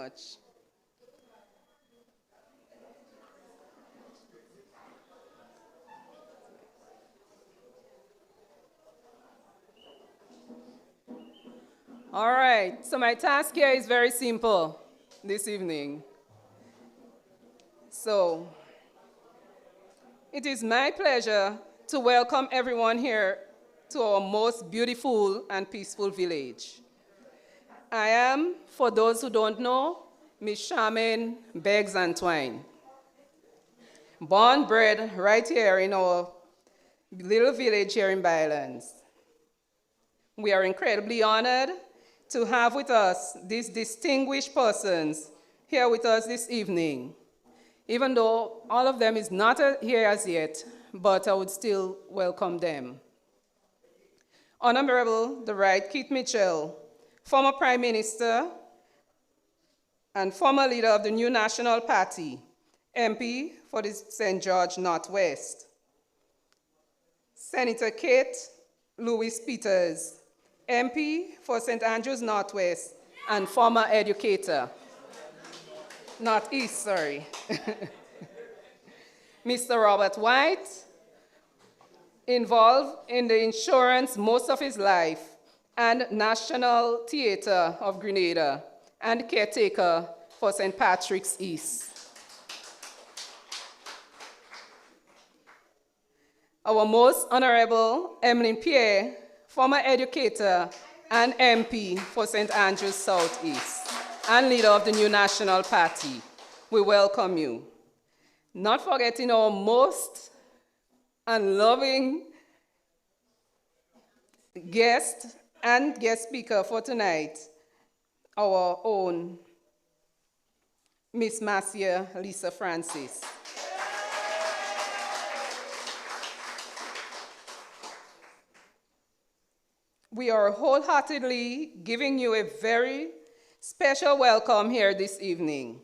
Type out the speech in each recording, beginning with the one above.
much. All right, so my task here is very simple this evening. So, it is my pleasure to welcome everyone here to our most beautiful and peaceful village. I am, for those who don't know, Miss Charmaine Beggs and Twine. Born, bred right here in our little village here in Byelands. We are incredibly honored to have with us these distinguished persons here with us this evening. Even though all of them is not here as yet, but I would still welcome them. Honorable the Right Keith Mitchell, former Prime Minister and former leader of the New National Party, MP for the St. George Northwest. Senator Kate Louis Peters, MP for St. Andrews Northwest and former educator. Northeast, sorry. Mr. Robert White, involved in the insurance most of his life, and National Theatre of Grenada, and caretaker for St. Patrick's East. Our most honorable Emily Pierre, former educator and MP for St. Andrews Southeast, and leader of the New National Party. We welcome you. Not forgetting our most unloving guest and guest speaker for tonight, our own Miss Marcia Lisa Francis. We are wholeheartedly giving you a very special welcome here this evening.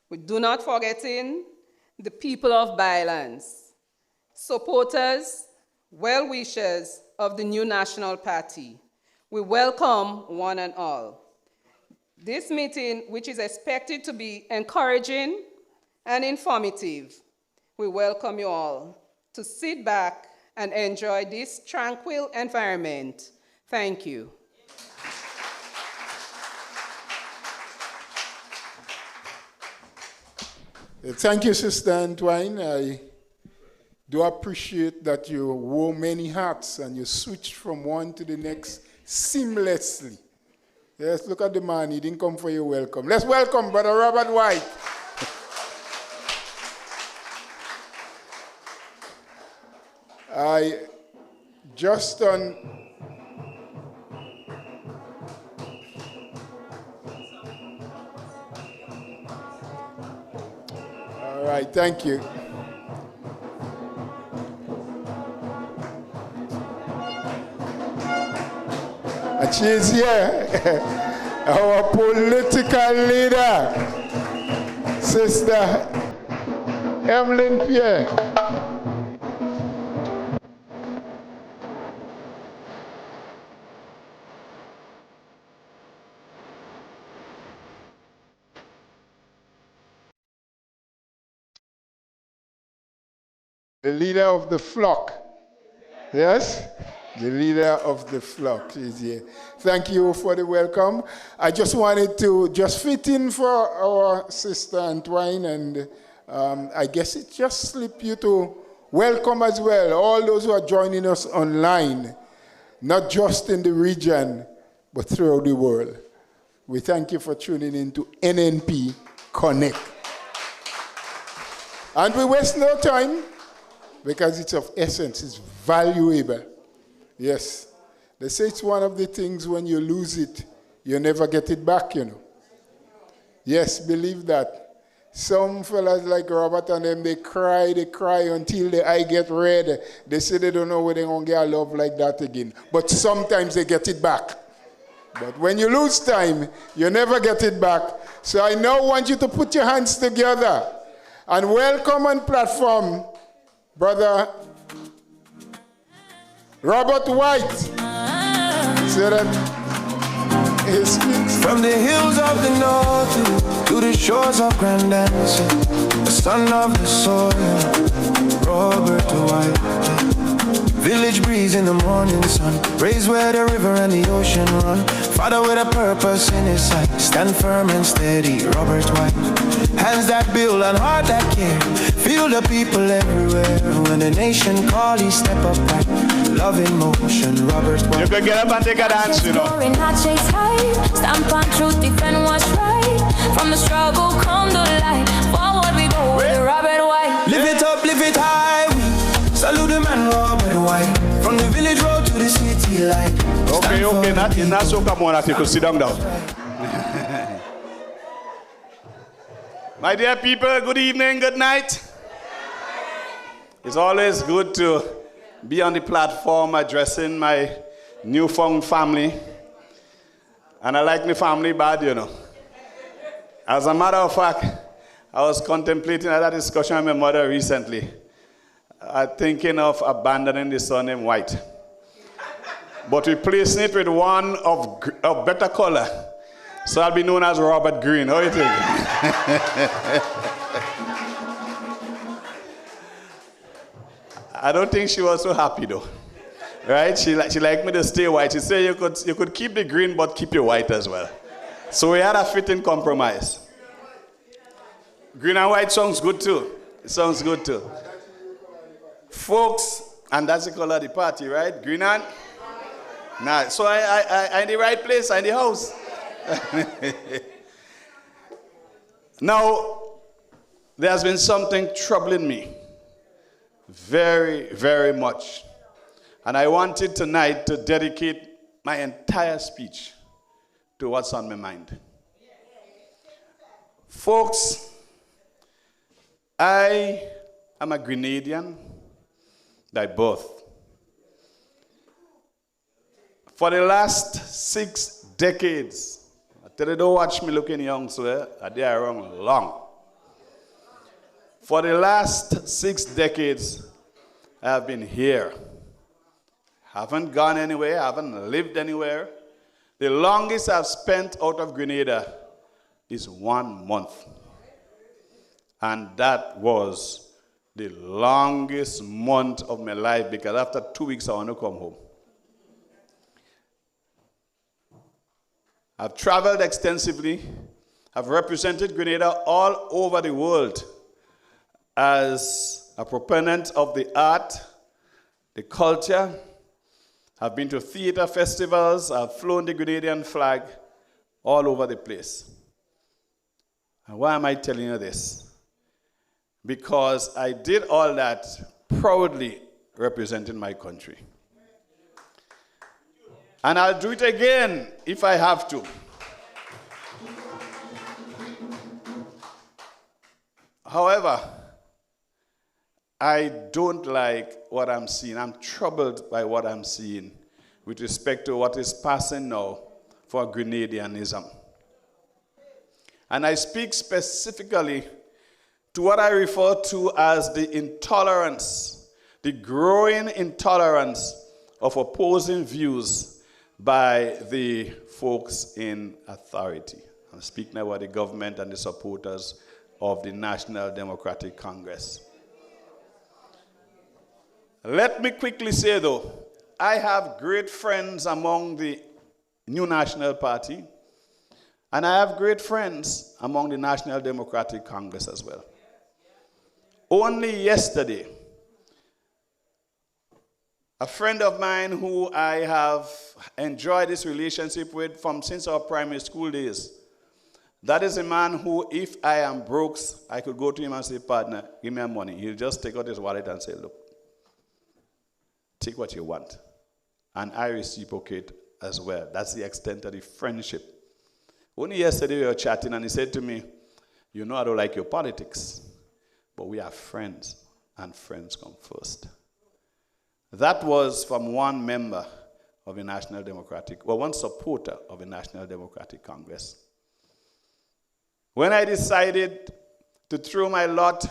We do not forgetting the people of Byelands, supporters, well-wishers of the New National Party. We welcome one and all. This meeting, which is expected to be encouraging and informative, we welcome you all to sit back and enjoy this tranquil environment. Thank you. Thank you, Sister Antwine. I do appreciate that you wore many hats and you switched from one to the next seamlessly. Yes, look at the man. He didn't come for your welcome. Let's welcome Brother Robert White. I just on... All right, thank you. And she is here, our political leader, Sister Emily Pierre. The leader of the flock. Yes? The leader of the flock is here. Thank you for the welcome. I just wanted to just fit in for our sister Antwine, and I guess it just slipped you to welcome as well all those who are joining us online, not just in the region, but throughout the world. We thank you for tuning in to NNP Connect. And we waste no time, because it's of essence, it's valuable. Yes. They say it's one of the things when you lose it, you never get it back, you know. Yes, believe that. Some fellas like Robert and them, they cry until the eye get red. They say they don't know where they're going to get a love like that again. But sometimes they get it back. But when you lose time, you never get it back. So I now want you to put your hands together and welcome on platform Brother Robert White. So that he speaks. From the hills of the north to the shores of Grenada, the son of the soil, Robert White. Village breeze in the morning sun, raised where the river and the ocean run. Father with a purpose in his sight, stand firm and steady, Robert White. Hands that build and heart that care, feel the people everywhere. When the nation call, he step up right, love in motion, Robert White. You could get up and take a dance, you know. Not chase high, stamp on truth, defend what's right. From the struggle come the light, forward we go with Robert White. Live it up, live it high, we salute the man Robert White. From the village road to the city light. Okay, not so come on, you could sit down now. My dear people, good evening, good night. It's always good to be on the platform addressing my newfound family. And I like my family bad, you know. As a matter of fact, I was contemplating that discussion with my mother recently. Thinking of abandoning the surname White. But replacing it with one of better color. So I'll be known as Robert Green. How do you think? I don't think she was so happy though. Right? She liked me to stay white. She said you could keep the green but keep your white as well. So we had a fitting compromise. Green and white sounds good too. It sounds good too. Folks, and that's the color of the party, right? Green and? Nah, so I in the right place, I in the house. Now, there has been something troubling me very, very much. And I wanted tonight to dedicate my entire speech to what's on my mind. Folks, I am a Grenadian by birth. For the last 6 decades, I tell you, don't watch me looking young, sir. They are wrong long. For the last 6 decades, I have been here. Haven't gone anywhere, haven't lived anywhere. The longest I've spent out of Grenada is 1 month. And that was the longest month of my life because after 2 weeks I want to come home. I've traveled extensively. I've represented Grenada all over the world as a proponent of the art, the culture. I've been to theater festivals. I've flown the Grenadian flag all over the place. And why am I telling you this? Because I did all that proudly representing my country. And I'll do it again if I have to. However, I don't like what I'm seeing. I'm troubled by what I'm seeing with respect to what is passing now for Grenadianism. And I speak specifically to what I refer to as the intolerance, the growing intolerance of opposing views by the folks in authority. I'm speaking about the government and the supporters of the National Democratic Congress. Let me quickly say, though, I have great friends among the New National Party, and I have great friends among the National Democratic Congress as well. Only yesterday, a friend of mine who I have enjoyed this relationship with since our primary school days, that is a man who, if I am broke, I could go to him and say, partner, give me money. He'll just take out his wallet and say, look, take what you want. And I reciprocate as well. That's the extent of the friendship. Only yesterday we were chatting and he said to me, you know I don't like your politics, but we are friends and friends come first. That was from one member of the National Democratic, or one supporter of the National Democratic Congress. When I decided to throw my lot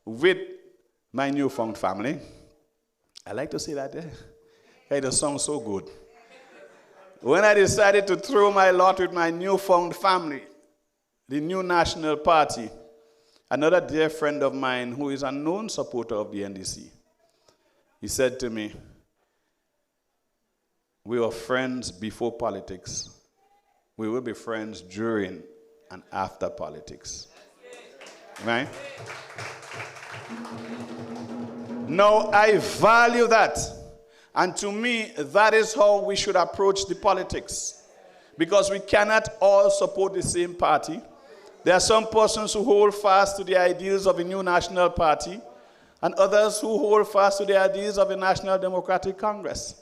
with my newfound family, I like to say that, it just sounds so good. when I decided to throw my lot with my newfound family, the New National Party, another dear friend of mine who is a known supporter of the NDC, he said to me, we were friends before politics. We will be friends during and after politics. Right? Now, I value that. And to me, that is how we should approach the politics. Because we cannot all support the same party. There are some persons who hold fast to the ideals of a New National Party, and others who hold fast to the ideals of a National Democratic Congress.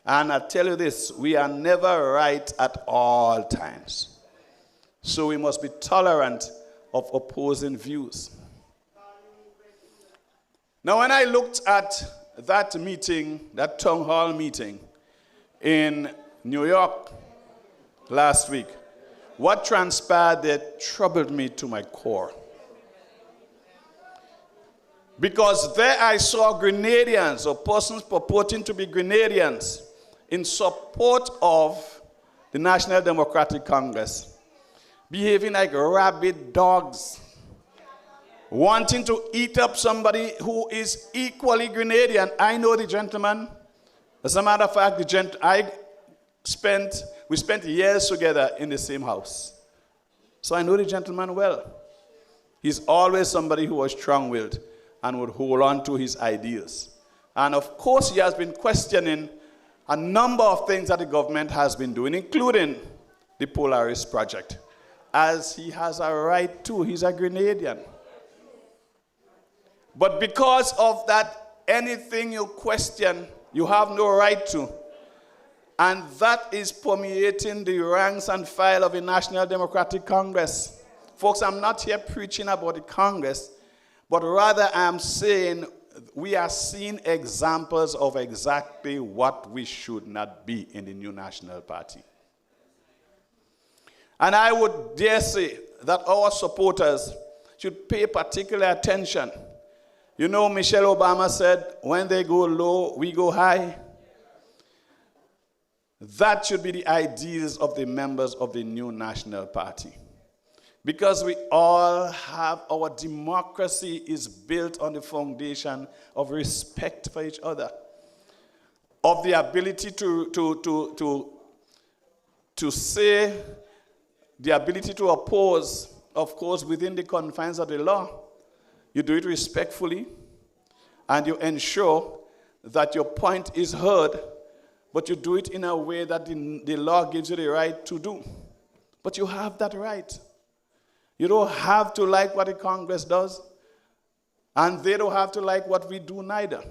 And I tell you this, we are never right at all times. So we must be tolerant of opposing views. Now, when I looked at that meeting, that town hall meeting in New York last week, what transpired there troubled me to my core. Because there I saw Grenadians, or persons purporting to be Grenadians, in support of the National Democratic Congress, behaving like rabid dogs, wanting to eat up somebody who is equally Grenadian. I know the gentleman. As a matter of fact, we spent years together in the same house. So I know the gentleman well. He's always somebody who was strong-willed and would hold on to his ideas. And of course, he has been questioning a number of things that the government has been doing, including the Polaris project, as he has a right to. He's a Grenadian. But because of that, anything you question, you have no right to. And that is permeating the ranks and file of the National Democratic Congress. Folks, I'm not here preaching about the Congress, but rather I'm saying we are seeing examples of exactly what we should not be in the New National Party. And I would dare say that our supporters should pay particular attention. You know, Michelle Obama said, when they go low, we go high. That should be the ideals of the members of the New National Party. Because we all have, our democracy is built on the foundation of respect for each other, of the ability to say, the ability to oppose, of course, within the confines of the law. You do it respectfully, and you ensure that your point is heard, but you do it in a way that the law gives you the right to do. But you have that right. You don't have to like what the Congress does, and they don't have to like what we do neither.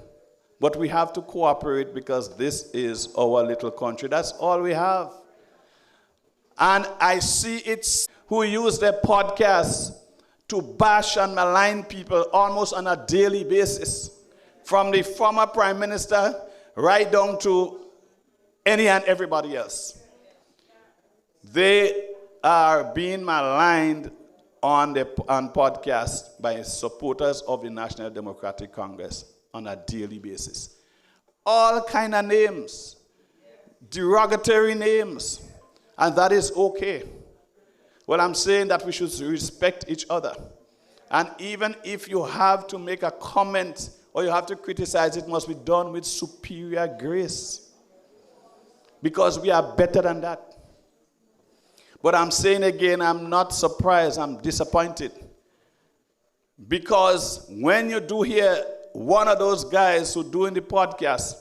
But we have to cooperate because this is our little country. That's all we have. And I see it's who use their podcasts to bash and malign people almost on a daily basis, from the former prime minister right down to any and everybody else. They are being maligned on podcasts by supporters of the National Democratic Congress on a daily basis. All kind of names, derogatory names, and that is okay. Well, I'm saying that we should respect each other. And even if you have to make a comment or you have to criticize, it must be done with superior grace. Because we are better than that. But I'm saying again, I'm not surprised, I'm disappointed. Because when you do hear one of those guys who doing the podcast,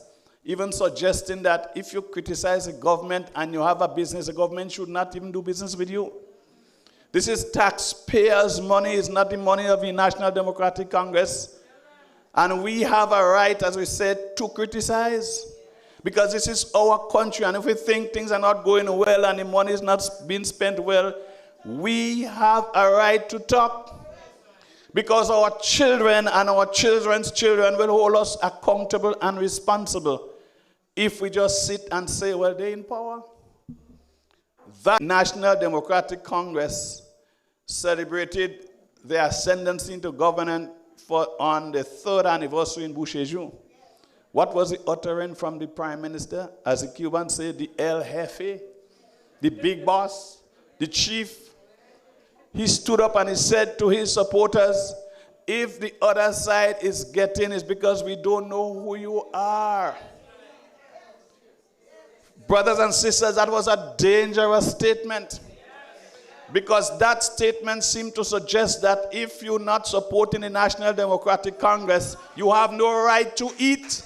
even suggesting that if you criticize the government and you have a business, the government should not even do business with you. This is taxpayers' money, it's not the money of the National Democratic Congress. And we have a right, as we said, to criticize. Because this is our country, and if we think things are not going well and the money is not being spent well, we have a right to talk. Because our children and our children's children will hold us accountable and responsible if we just sit and say, well, they're in power. That National Democratic Congress celebrated their ascendancy into government on the 3rd anniversary in Boucherville. What was the uttering from the Prime Minister? As the Cubans say, the El Jefe, the big boss, the chief. He stood up and he said to his supporters, if the other side is getting, it's because we don't know who you are. Brothers and sisters, that was a dangerous statement. Because that statement seemed to suggest that if you're not supporting the National Democratic Congress, you have no right to eat.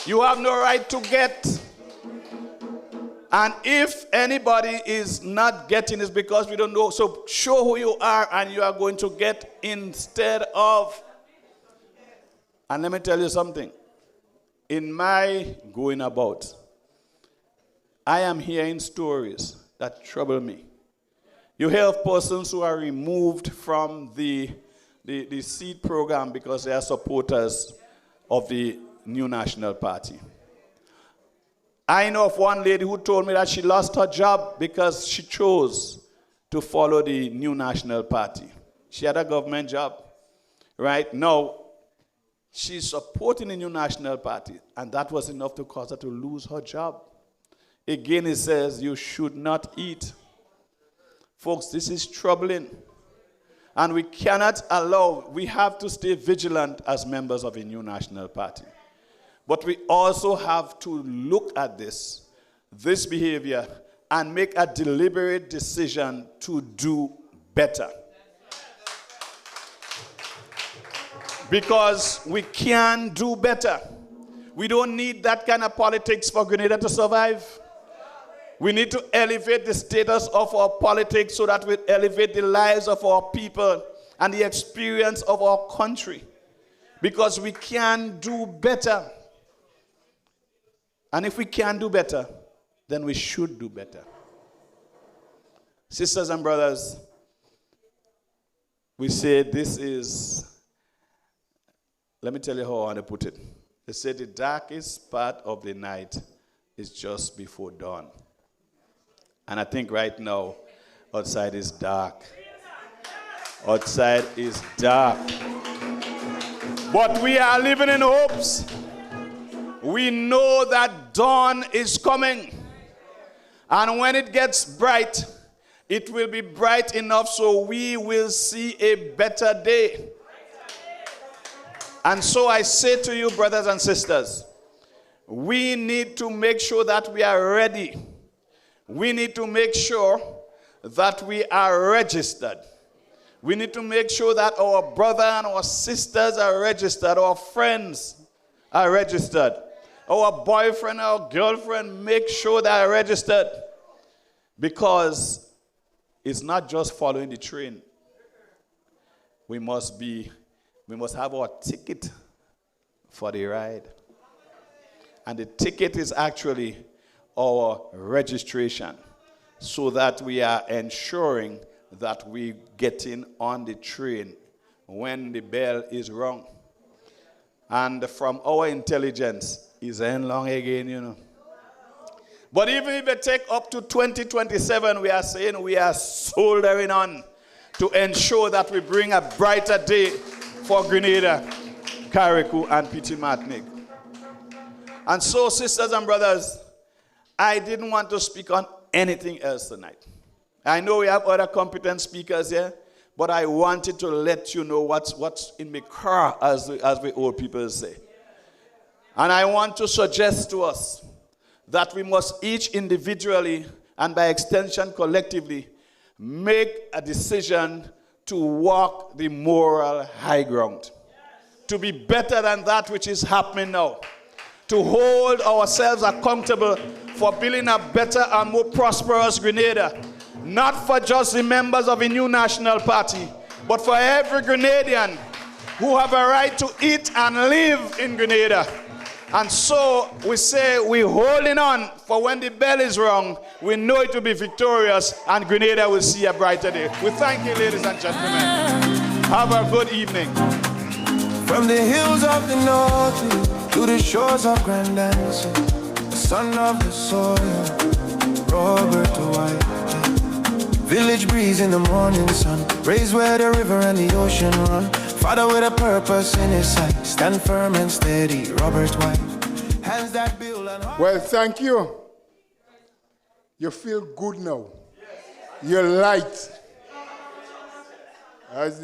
You have no right to get. And if anybody is not getting, it's because we don't know. So show who you are and you are going to get instead of. And let me tell you something. In my going about, I am hearing stories that trouble me. You hear of persons who are removed from the seed program because they are supporters of the New National Party. I know of one lady who told me that she lost her job because she chose to follow the New National Party. She had a government job. Right now, she's supporting the New National Party, and that was enough to cause her to lose her job. Again, it says you should not eat. Folks, this is troubling. And we cannot allow, we have to stay vigilant as members of a New National Party. But we also have to look at this behavior, and make a deliberate decision to do better. Because we can do better. We don't need that kind of politics for Grenada to survive. We need to elevate the status of our politics so that we elevate the lives of our people and the experience of our country. Because we can do better. And if we can do better, then we should do better. Sisters and brothers, we say this is, let me tell you how I want to put it. They say the darkest part of the night is just before dawn. And I think right now, outside is dark. Outside is dark. But we are living in hopes. We know that dawn is coming. And when it gets bright, it will be bright enough so we will see a better day. And so I say to you, brothers and sisters, we need to make sure that we are ready. We need to make sure that we are registered. We need to make sure that our brother and our sisters are registered, our friends are registered. Our boyfriend, our girlfriend, make sure they are registered. Because it's not just following the train. We must have our ticket for the ride. And the ticket is actually our registration, so that we are ensuring that we getting on the train when the bell is rung. And from our intelligence, is ain't long again, you know. But even if it take up to 2027, we are saying we are soldering on to ensure that we bring a brighter day for Grenada, Carriacou, and Petit Martinique. And so, sisters and brothers, I didn't want to speak on anything else tonight. I know we have other competent speakers here, but I wanted to let you know what's in my car, as we old people say. And I want to suggest to us that we must each individually and by extension collectively make a decision to walk the moral high ground. To be better than that which is happening now. To hold ourselves accountable for building a better and more prosperous Grenada. Not for just the members of a New National Party, but for every Grenadian who have a right to eat and live in Grenada. And so we say we're holding on, for when the bell is rung, we know it will be victorious and Grenada will see a brighter day. We thank you, ladies and gentlemen. Have a good evening. From the hills of the north to the shores of Grenada, the son of the soil, Robert White. Village breeze in the morning sun, raised where the river and the ocean run. Father with a purpose in his sight. Stand firm and steady, Robert White. Hands that build and heart. Well, thank you. You feel good now. You're light. As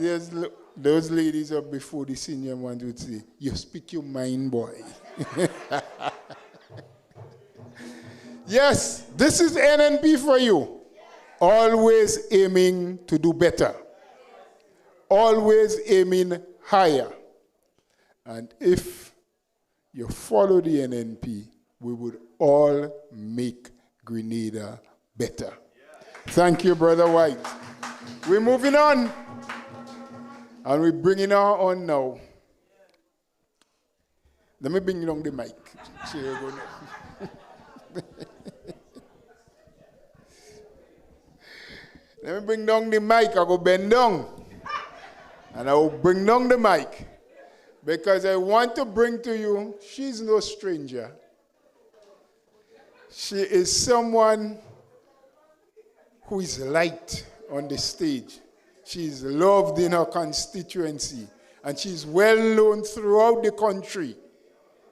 those ladies up before the senior ones would say, you speak your mind, boy. Yes, this is NNP for you. Always aiming to do better. Always aiming higher. And if you follow the NNP, we would all make Grenada better. Thank you, Brother White. We're moving on. And we're bringing her on now. Let me bring along the mic. Let me bring down the mic. I go bend down. And I will bring down the mic. Because I want to bring to you, she's no stranger. She is someone who is light on the stage. She's loved in her constituency. And she's well known throughout the country.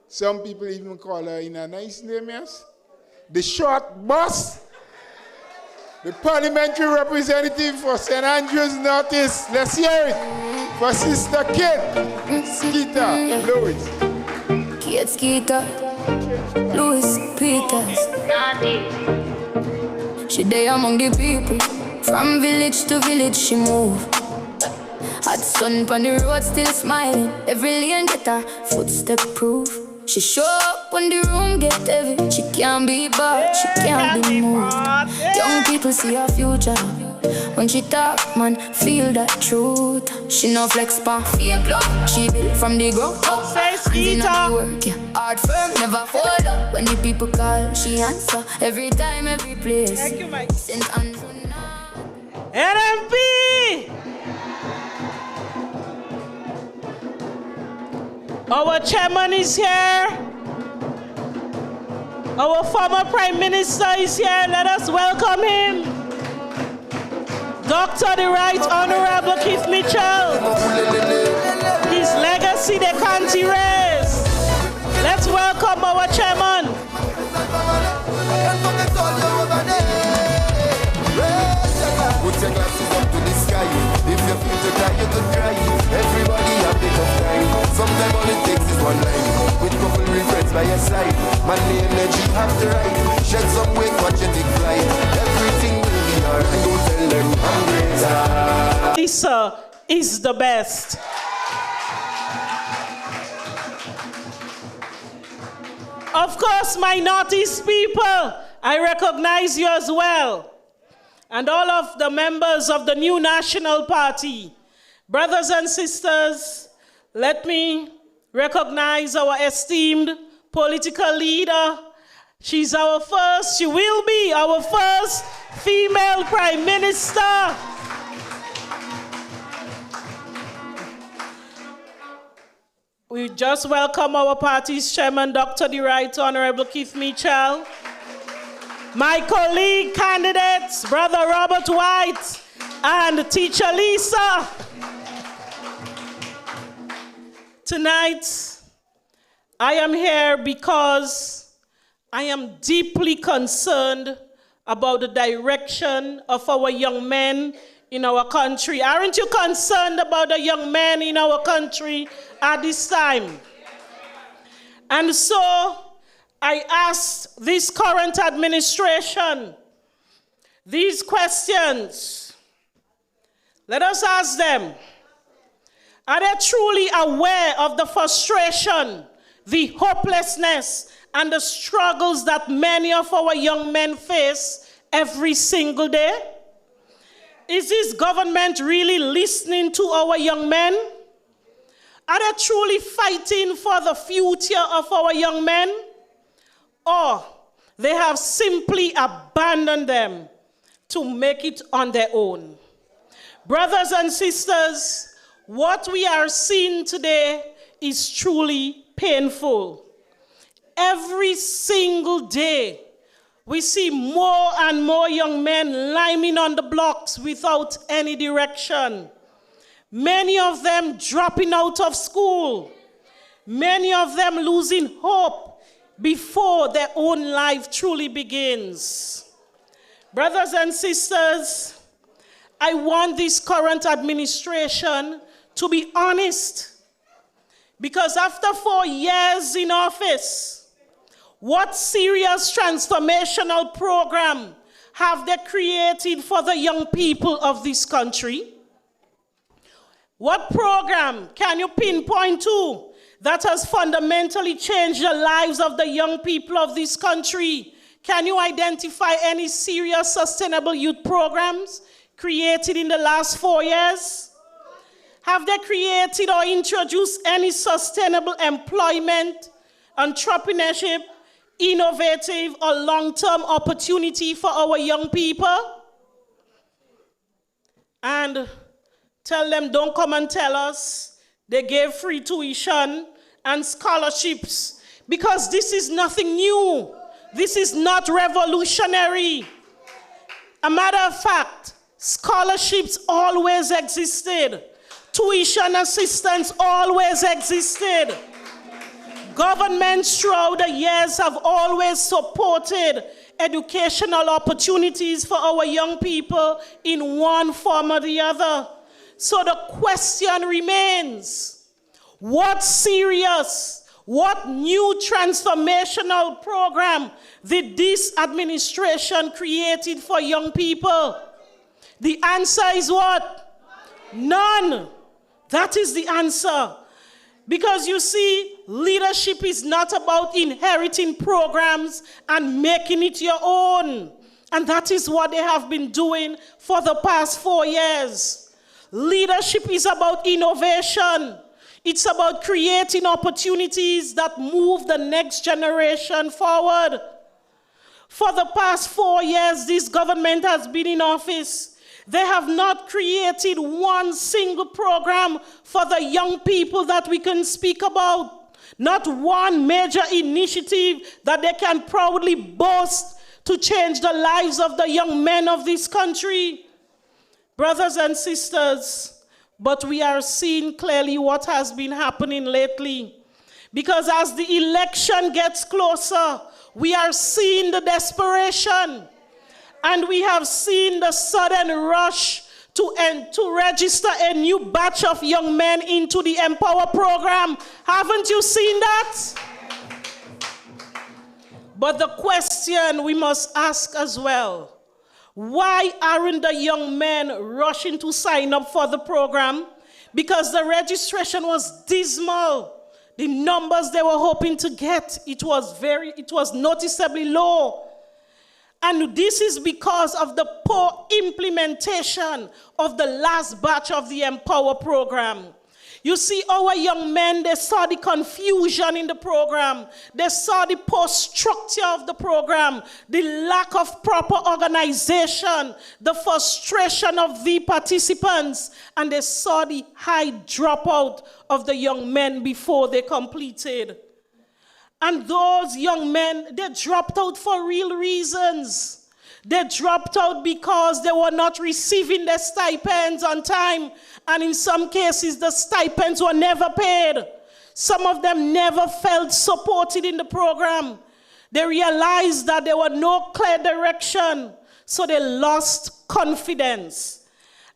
Some people even call her in a nice name, yes? The short boss. The parliamentary representative for St. Andrews Northeast. Let's hear it for Sister Kate Skeeter Lewis. Kate Skeeter Lewis Peters. She there among the people. From village to village she move. Hot sun on the road still smiling. Every lane get her footstep proof. She show up when the room get heavy. She can't be bought, she can't be moved. Young people see her future. When she talk, man, feel that truth. She no flex pan, fake love. She built from the ground up. Hands in the work, yeah. Hard firm, never fold up. When the people call, she answer. Every time, every place. Thank you, Mike. St. Andrews. NNP! Our chairman is here. Our former prime minister is here. Let us welcome him. Dr. the Right Honorable Keith Mitchell. His legacy they can't erase. Let's welcome our chairman. Put your glasses up to the sky. If you feel to cry, you could cry. Everybody have a tough time. Sometimes all it takes is one line. With couple real friends by your side. Money, energy, have to ride. Shed some weight, watch your dick fly. Everything will be alright. Don't tell them I'm greater. Lisa is the best. Of course, my Northeast people, I recognize you as well. And all of the members of the new National Party. Brothers and sisters, let me recognize our esteemed political leader. She will be our first female prime minister. We just welcome our party's chairman, Dr. the Right Honorable Keith Mitchell. My colleague candidates, Brother Robert White and Teacher Lisa. Tonight, I am here because I am deeply concerned about the direction of our young men in our country. Aren't you concerned about the young men in our country at this time? And so, I asked this current administration these questions. Let us ask them. Are they truly aware of the frustration, the hopelessness, and the struggles that many of our young men face every single day? Is this government really listening to our young men? Are they truly fighting for the future of our young men? Or they have simply abandoned them to make it on their own? Brothers and sisters, what we are seeing today is truly painful. Every single day, we see more and more young men liming on the blocks without any direction. Many of them dropping out of school. Many of them losing hope before their own life truly begins. Brothers and sisters, I want this current administration to be honest. Because after 4 years in office, what serious transformational program have they created for the young people of this country? What program can you pinpoint to that has fundamentally changed the lives of the young people of this country? Can you identify any serious sustainable youth programs created in the last 4 years? Have they created or introduced any sustainable employment, entrepreneurship, innovative or long-term opportunity for our young people? And tell them, don't come and tell us they gave free tuition and scholarships, because this is nothing new. This is not revolutionary. A matter of fact, scholarships always existed. Tuition assistance always existed. Governments throughout the years have always supported educational opportunities for our young people in one form or the other. So the question remains, what serious, what new transformational program did this administration create for young people? The answer is what? None. That is the answer. Because you see, leadership is not about inheriting programs and making it your own. And that is what they have been doing for the past 4 years. Leadership is about innovation. It's about creating opportunities that move the next generation forward. For the past 4 years, this government has been in office. They have not created one single program for the young people that we can speak about. Not one major initiative that they can proudly boast to change the lives of the young men of this country. Brothers and sisters, but we are seeing clearly what has been happening lately. Because as the election gets closer, we are seeing the desperation. And we have seen the sudden rush to register a new batch of young men into the Empower program. Haven't you seen that? But the question we must ask as well, why aren't the young men rushing to sign up for the program? Because the registration was dismal. The numbers they were hoping to get, it was noticeably low. And this is because of the poor implementation of the last batch of the Empower program. You see, our young men, they saw the confusion in the program. They saw the poor structure of the program, the lack of proper organization, the frustration of the participants, and they saw the high dropout of the young men before they completed. And those young men, they dropped out for real reasons. They dropped out because they were not receiving their stipends on time. And in some cases, the stipends were never paid. Some of them never felt supported in the program. They realized that there was no clear direction. So they lost confidence.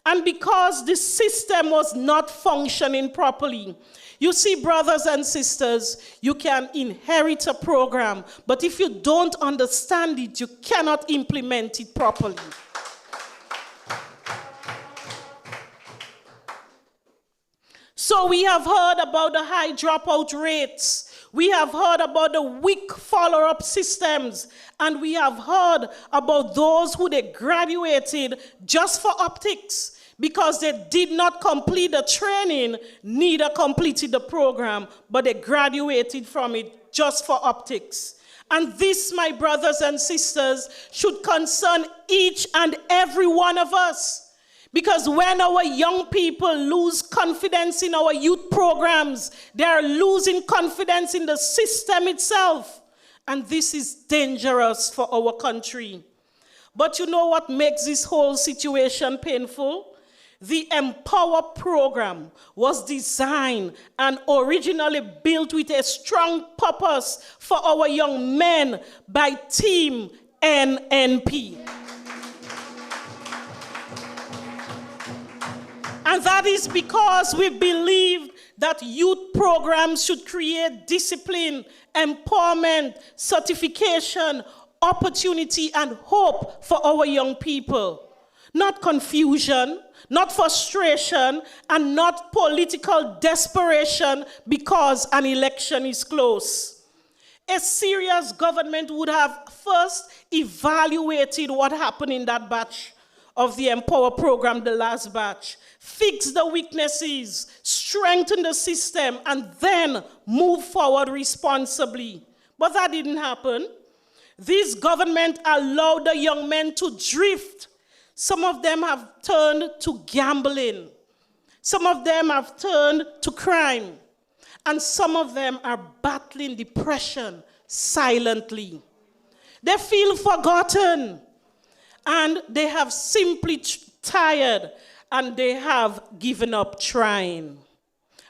And because the system was not functioning properly, you see, brothers and sisters, you can inherit a program, but if you don't understand it, you cannot implement it properly. So we have heard about the high dropout rates. We have heard about the weak follow-up systems. And we have heard about those who they graduated just for optics, because they did not complete the training, neither completed the program, but they graduated from it just for optics. And this, my brothers and sisters, should concern each and every one of us. Because when our young people lose confidence in our youth programs, they are losing confidence in the system itself. And this is dangerous for our country. But you know what makes this whole situation painful? The Empower program was designed and originally built with a strong purpose for our young men by Team NNP. And that is because we believe that youth programs should create discipline, empowerment, certification, opportunity, and hope for our young people. Not confusion, not frustration, and not political desperation because an election is close. A serious government would have first evaluated what happened in that batch of the Empower program, the last batch, fix the weaknesses, strengthen the system, and then move forward responsibly. But that didn't happen. This government allowed the young men to drift. Some of them have turned to gambling. Some of them have turned to crime. And some of them are battling depression silently. They feel forgotten. And they have simply tired, and they have given up trying.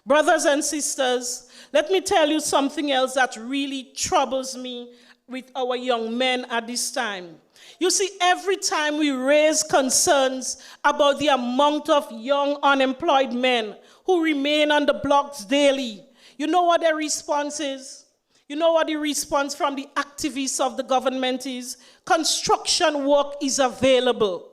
Brothers and sisters, let me tell you something else that really troubles me with our young men at this time. You see, every time we raise concerns about the amount of young unemployed men who remain on the blocks daily, you know what their response is? You know what the response from the activists of the government is? Construction work is available.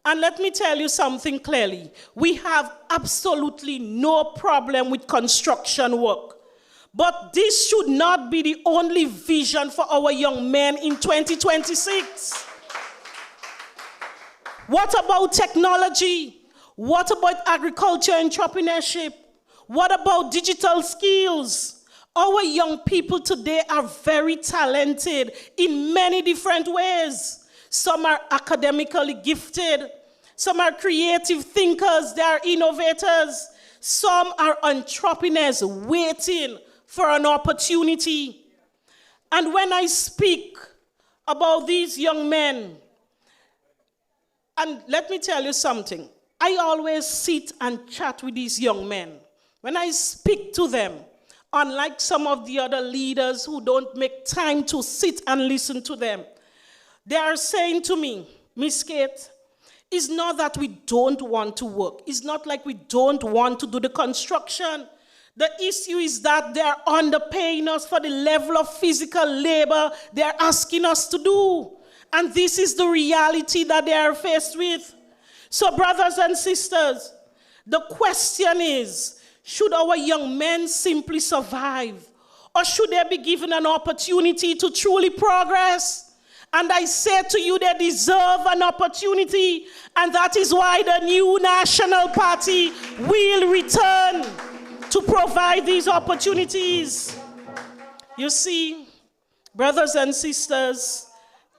And let me tell you something clearly. We have absolutely no problem with construction work. But this should not be the only vision for our young men in 2026. What about technology? What about agriculture entrepreneurship? What about digital skills? Our young people today are very talented in many different ways. Some are academically gifted. Some are creative thinkers. They are innovators. Some are entrepreneurs waiting for an opportunity. And when I speak about these young men, and let me tell you something, I always sit and chat with these young men. When I speak to them, unlike some of the other leaders who don't make time to sit and listen to them, they are saying to me, Miss Kate, it's not that we don't want to work. It's not like we don't want to do the construction. The issue is that they're underpaying us for the level of physical labor they're asking us to do. And this is the reality that they are faced with. So, brothers and sisters, the question is, should our young men simply survive? Or should they be given an opportunity to truly progress? And I say to you, they deserve an opportunity. And that is why the new National Party will return to provide these opportunities. You see, brothers and sisters,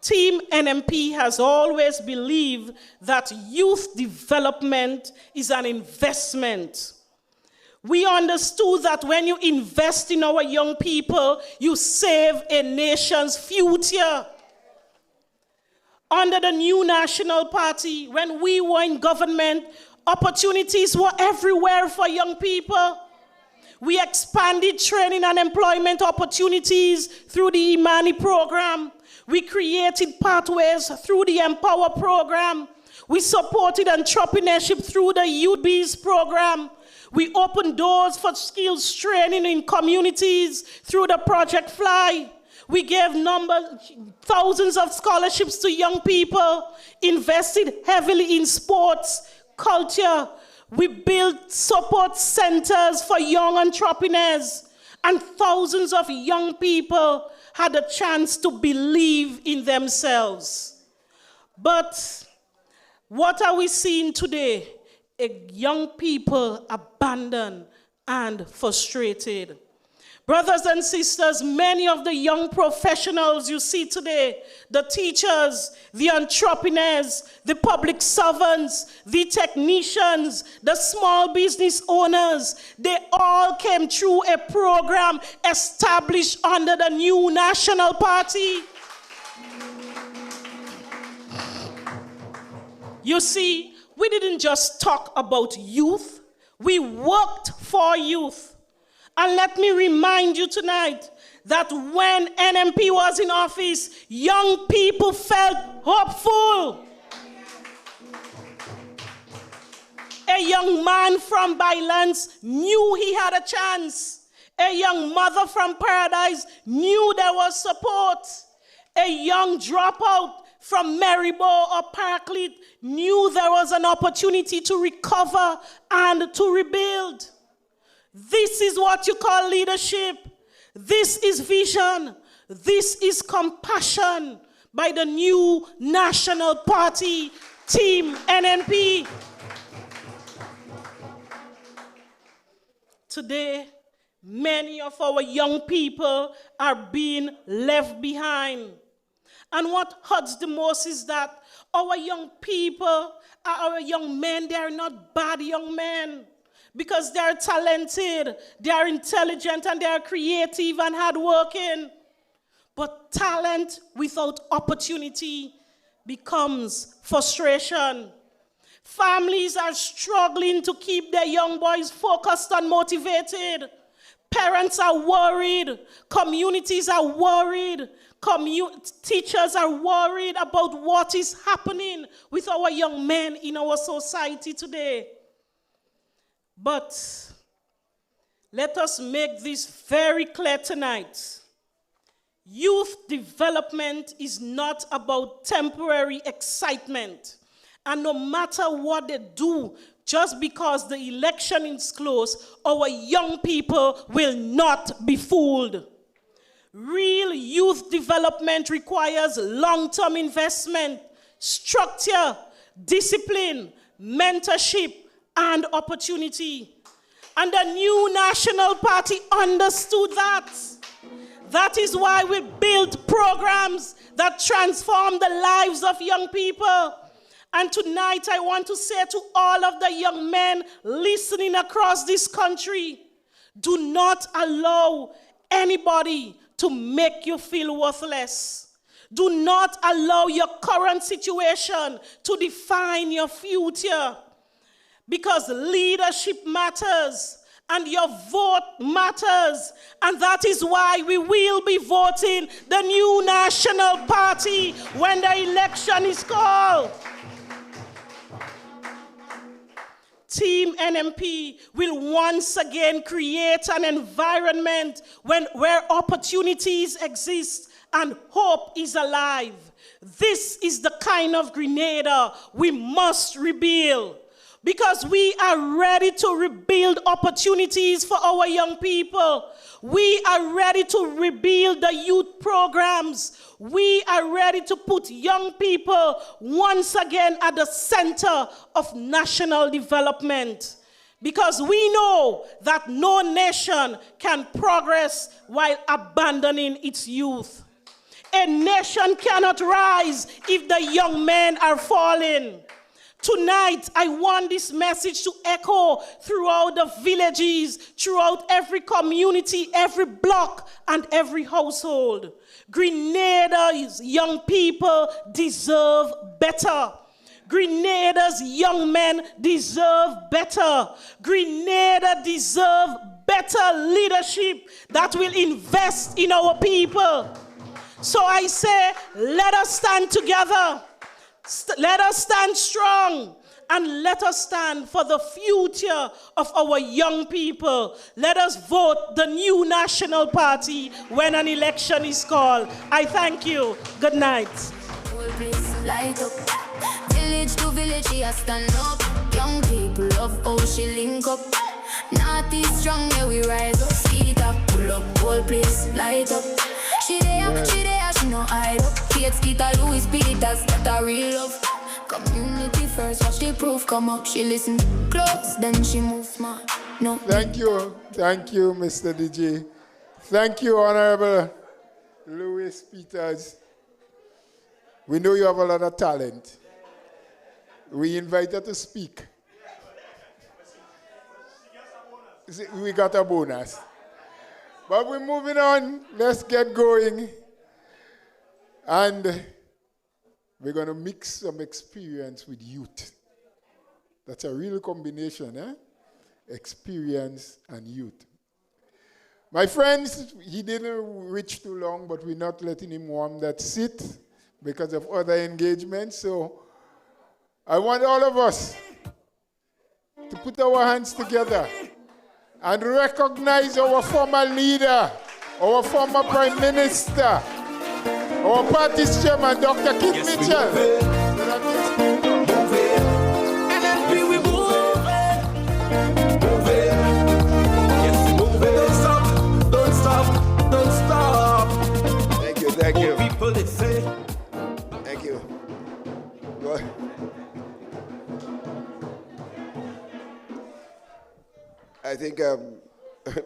Team NNP has always believed that youth development is an investment. We understood that when you invest in our young people, you save a nation's future. Under the new National Party, when we were in government, opportunities were everywhere for young people. We expanded training and employment opportunities through the Imani program. We created pathways through the Empower program. We supported entrepreneurship through the UB's program. We opened doors for skills training in communities through the Project Fly. We gave thousands of scholarships to young people, invested heavily in sports, culture. We built support centers for young entrepreneurs, and thousands of young people had a chance to believe in themselves. But what are we seeing today? Young people abandoned and frustrated. Brothers and sisters, many of the young professionals you see today, the teachers, the entrepreneurs, the public servants, the technicians, the small business owners, they all came through a program established under the new National Party. You see, we didn't just talk about youth, we worked for youth. And let me remind you tonight that when NNP was in office, young people felt hopeful. A young man from Byelands knew he had a chance. A young mother from Paradise knew there was support. A young dropout from Maryborough or Parkleet knew there was an opportunity to recover and to rebuild. This is what you call leadership. This is vision. This is compassion by the new National Party, Team NNP. Today, many of our young people are being left behind. And what hurts the most is that our young people, our young men, they are not bad young men because they are talented, they are intelligent, and they are creative and hardworking. But talent without opportunity becomes frustration. Families are struggling to keep their young boys focused and motivated. Parents are worried. Communities are worried. Teachers are worried about what is happening with our young men in our society today. But let us make this very clear tonight. Youth development is not about temporary excitement. And no matter what they do, just because the election is close, our young people will not be fooled. Real youth development requires long-term investment, structure, discipline, mentorship, and opportunity. And the new National Party understood that. That is why we built programs that transform the lives of young people. And tonight I want to say to all of the young men listening across this country, do not allow anybody to make you feel worthless. Do not allow your current situation to define your future. Because leadership matters and your vote matters. And that is why we will be voting the new National Party when the election is called. Team NNP will once again create an environment where opportunities exist and hope is alive. This is the kind of Grenada we must rebuild, because we are ready to rebuild opportunities for our young people. We are ready to rebuild the youth programs. We are ready to put young people once again at the center of national development. Because we know that no nation can progress while abandoning its youth. A nation cannot rise if the young men are falling. Tonight, I want this message to echo throughout the villages, throughout every community, every block, and every household. Grenada's young people deserve better. Grenada's young men deserve better. Grenada deserves better leadership that will invest in our people. So I say, let us stand together. Let us stand strong, and let us stand for the future of our young people. Let us vote the new National Party when an election is called. I thank you. Good night. Light up. Village to village, she a stand up. Young people love how she link up. Naughty strong, yeah, we rise up. Speed up, pull up, whole place, light up. She there, she no hide up. Kate Skeeter, Louis Peters, that a real love. Community first, watch the proof come up. She listen close, then she move smart. No. Thank you, Mr. DJ. Thank you, Honorable Louis Peters. We know you have a lot of talent. We invite her to speak. We got a bonus. But we're moving on. Let's get going. And we're going to mix some experience with youth. That's a real combination, eh? Experience and youth. My friends, he didn't reach too long, but we're not letting him warm that seat because of other engagements. So I want all of us to put our hands together and recognize our former leader, our former Prime Minister, our party's chairman, Dr. Keith Mitchell. NNP, we move it. Move it. Yes, move it. Don't stop. Don't stop. Don't stop. Thank you, thank you. People, they say. Thank you. Well, I think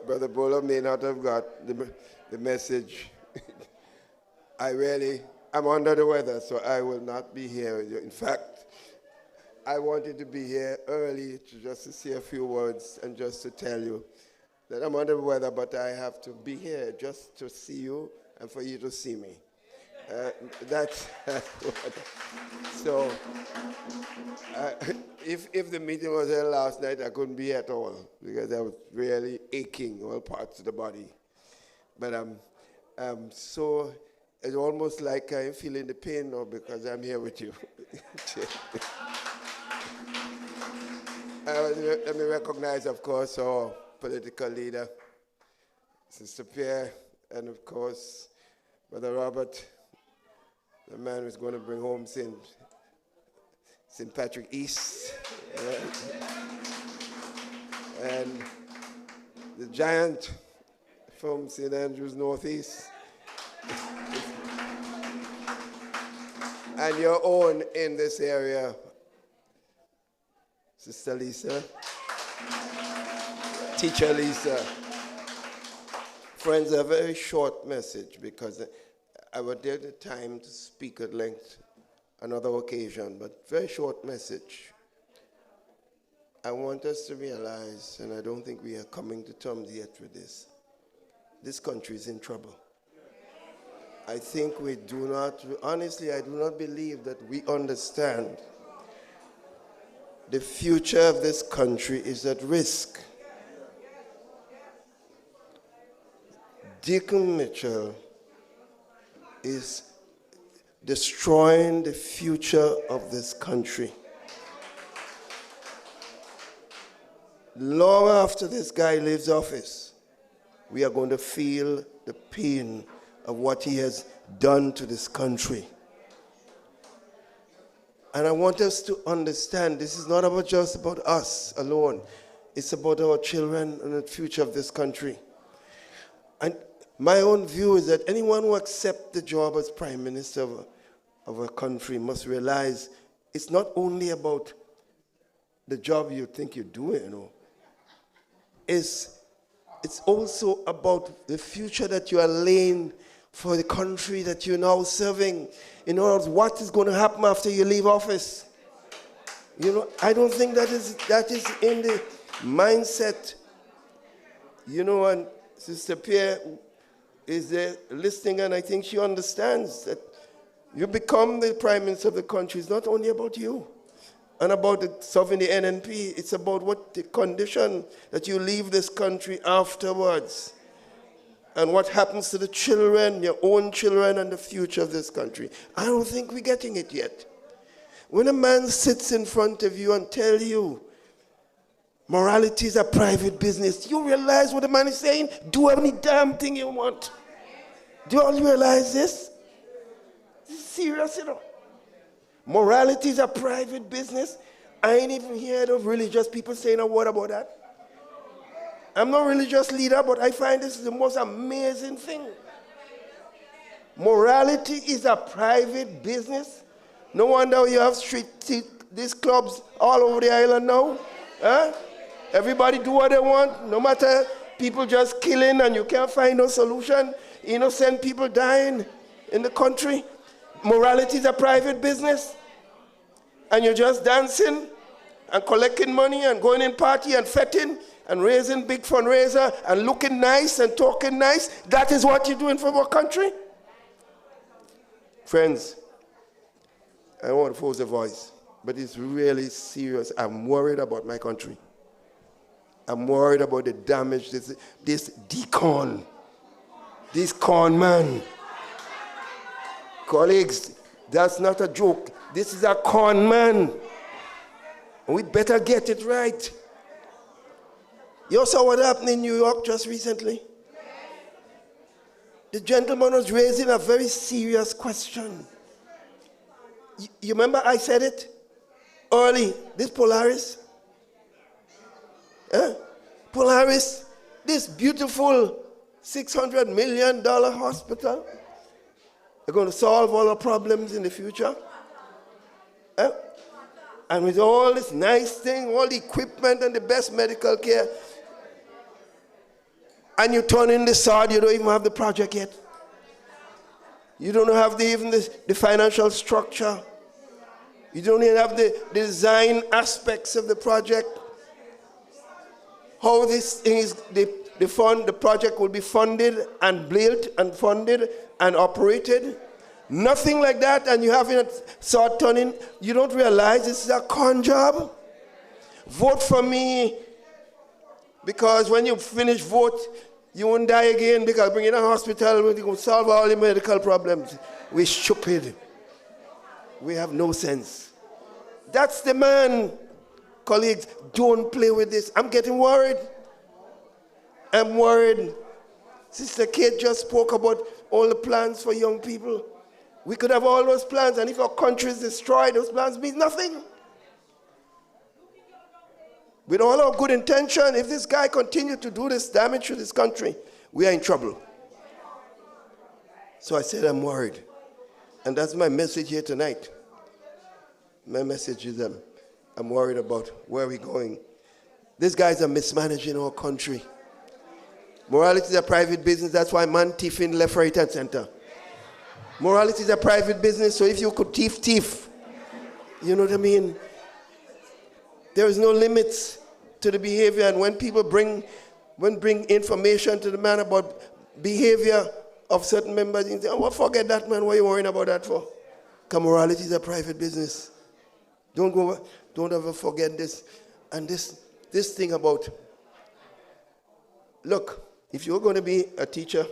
Brother Bolo may not have got the message. I'm under the weather, so I will not be here. In fact, I wanted to be here early just to say a few words and just to tell you that I'm under the weather, but I have to be here just to see you and for you to see me. That's what. So, if the meeting was there last night, I couldn't be at all because I was really aching all parts of the body. But so it's almost like I'm feeling the pain now because I'm here with you. Let me recognize, of course, our political leader, Sister Pierre, and of course, Brother Robert, the man who's going to bring home St. Patrick East, and the giant from St. Andrews Northeast, and your own in this area, Sister Lisa, Teacher Lisa. Friends, a very short message because I would take the time to speak at length another occasion, but very short message. I want us to realize, and I don't think we are coming to terms yet with this country is in trouble. I think we do not, honestly, I do not believe that we understand the future of this country is at risk. Deacon Mitchell is destroying the future of this country. Long after this guy leaves office, we are going to feel the pain of what he has done to this country. And I want us to understand this is not just about us alone. It's about our children and the future of this country. And my own view is that anyone who accepts the job as Prime Minister of a country must realize it's not only about the job you think you're doing, you know. It's also about the future that you are laying for the country that you're now serving. In other words, what is going to happen after you leave office? You know, I don't think that is in the mindset. You know, and Sister Pierre is there listening, and I think she understands that you become the Prime Minister of the country. It's not only about you and about serving the NNP. It's about what the condition that you leave this country afterwards. And what happens to the children, your own children, and the future of this country. I don't think we're getting it yet. When a man sits in front of you and tells you, morality is a private business, you realize what the man is saying? Do any damn thing you want. Do you all realize this? This is serious, you know. Morality is a private business. I ain't even heard of religious people saying a word about that. I'm not a religious leader, but I find this is the most amazing thing. Morality is a private business. No wonder you have these clubs all over the island now. Huh? Everybody do what they want, no matter people just killing and you can't find no solution. Innocent people dying in the country. Morality is a private business. And you're just dancing and collecting money and going in party and fetting and raising big fundraiser and looking nice and talking nice. That is what you're doing for our country? Friends, I want to force a voice. but it's really serious. I'm worried about my country. I'm worried about the damage this decon, this con man. Colleagues, that's not a joke. This is a con man. And we better get it right. You saw what happened in New York just recently? The gentleman was raising a very serious question. You remember I said it early, this Polaris? Polaris, this beautiful $600 million hospital, they're going to solve all our problems in the future. And with all this nice thing, all the equipment and the best medical care, and you turn in the sod, you don't even have the project yet. You don't have even the financial structure. You don't even have the design aspects of the project. How this thing is, the project will be funded and built and funded and operated. Nothing like that, and you have it sod turning. You don't realize this is a con job. Vote for me, because when you finish vote, you won't die again, because bring in a hospital, we're going to solve all the medical problems. We're stupid. We have no sense. That's the man. Colleagues, don't play with this. I'm getting worried. I'm worried. Sister Kate just spoke about all the plans for young people. We could have all those plans, and if our country is destroyed, those plans mean nothing. With all our good intention, if this guy continues to do this damage to this country, we are in trouble. So I said I'm worried. And that's my message here tonight. My message is I'm worried about where we're going. These guys are mismanaging our country. Morality is a private business. That's why man thiefing left, right, and center. Morality is a private business, so if you could thief. You know what I mean? There is no limits to the behavior, and when people bring information to the man about behavior of certain members, you say, oh, well, forget that, man. What are you worrying about that for? Because morality is a private business. Don't ever forget this. And this thing about, look, if you're going to be a teacher,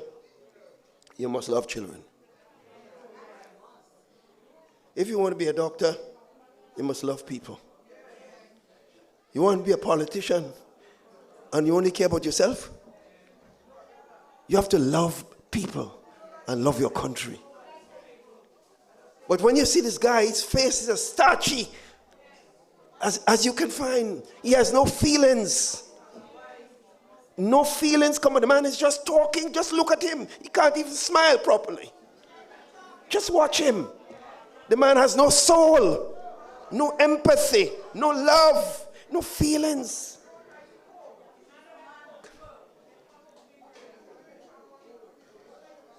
you must love children. If you want to be a doctor, you must love people. You want to be a politician and you only care about yourself? You have to love people and love your country. But when you see this guy, his face is as starchy as you can find. He has no feelings. No feelings come on. The man is just talking. Just look at him. He can't even smile properly. Just watch him. The man has no soul, no empathy, no love, no feelings.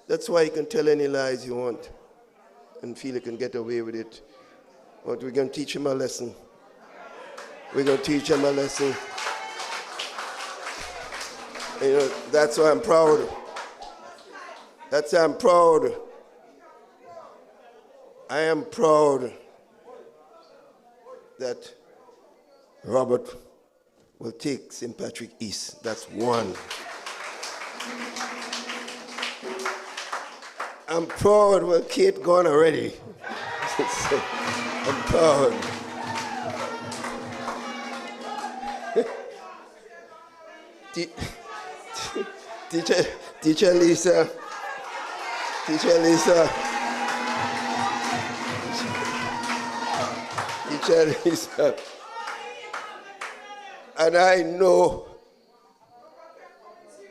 That's why you can tell any lies you want and feel you can get away with it. But we're going to teach him a lesson. We're going to teach him a lesson. You know, that's why I'm proud. That's why I'm proud. I am proud that Robert will take St. Patrick East. That's one. I'm proud. Well, Kate gone already. I'm proud. Teacher Lisa. Teacher Lisa. Teacher Lisa. And I know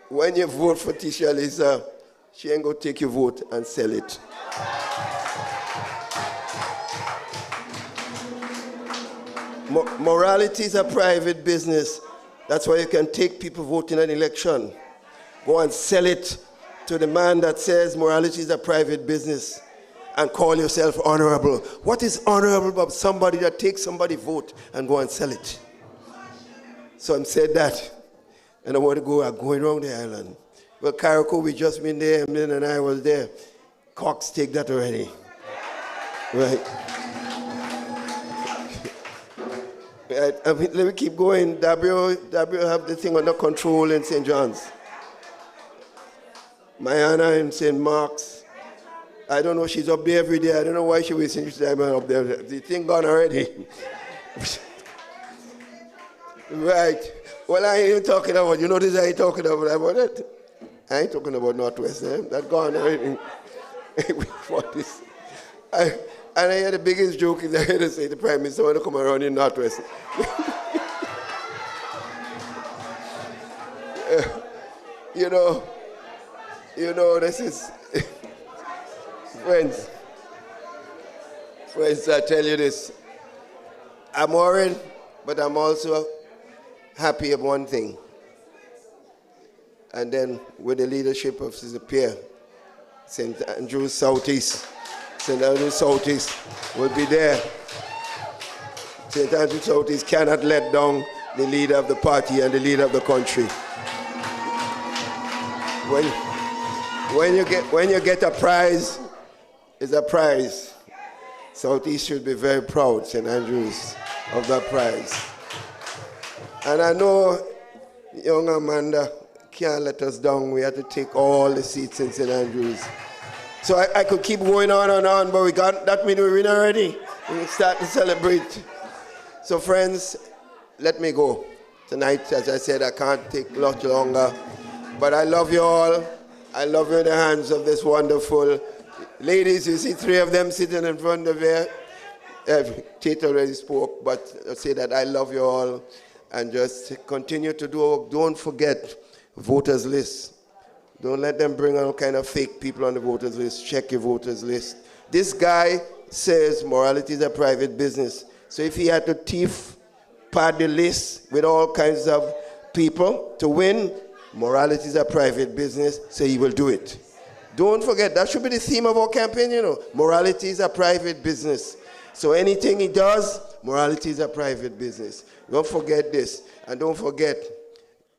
when you vote for Teacher Lisa, she ain't going to take your vote and sell it. Morality is a private business. That's why you can take people vote in an election. Go and sell it to the man that says morality is a private business and call yourself honorable. What is honorable about somebody that takes somebody's vote and go and sell it? So I'm said that. And I want to go, I'm going around the island. Well, Carriacou, we just been there, Emily and I was there. Cox take that already. Right. Let me keep going. W have the thing under control in St. John's. Mayana in St. Mark's. I don't know, she's up there every day. I don't know why she wasting time up there. The thing gone already. Right. Well, I ain't talking about, you notice I ain't talking about it. I ain't talking about Northwest. That gone already. What is? And I had the biggest joke is I had to say the Prime Minister want to come around in Northwest. You know, this is, friends, I tell you this, I'm worried, but I'm also happy of one thing. And then with the leadership of Sister Pierre, St. Andrews Southeast will be there. St. Andrews Southeast cannot let down the leader of the party and the leader of the country. When you get a prize, it's a prize. Southeast should be very proud, St. Andrews, of that prize. And I know young Amanda can't let us down. We have to take all the seats in St. Andrews. So I could keep going on, but we got that means we win already. We can start to celebrate. So friends, let me go. Tonight, as I said, I can't take much longer. But I love you all. I love you in the hands of this wonderful ladies. You see 3 of them sitting in front of you. Tate already spoke, but I say that I love you all. And just continue to do. Don't forget voters list. Don't let them bring all kind of fake people on the voters list. Check your voters list. This guy says morality is a private business. So if he had to pad the list with all kinds of people to win, morality is a private business, so he will do it. Don't forget, that should be the theme of our campaign, Morality is a private business. So anything he does, morality is a private business. Don't forget this. And don't forget,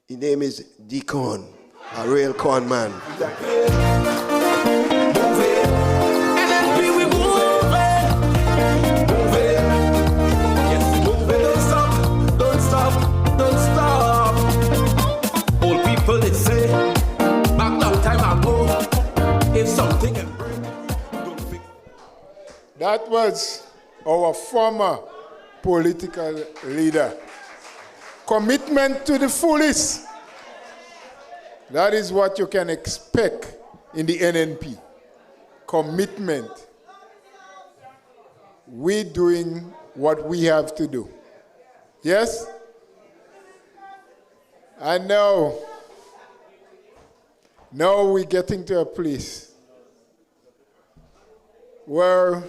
his name is Deacon, a real con man. NNP, we Don't stop. Old people, they say, back long time ago, if something can break, don't fix. That was our former political leader. Commitment to the fullest. That is what you can expect in the NNP. Commitment. We're doing what we have to do. Yes? And now we're getting to a place where,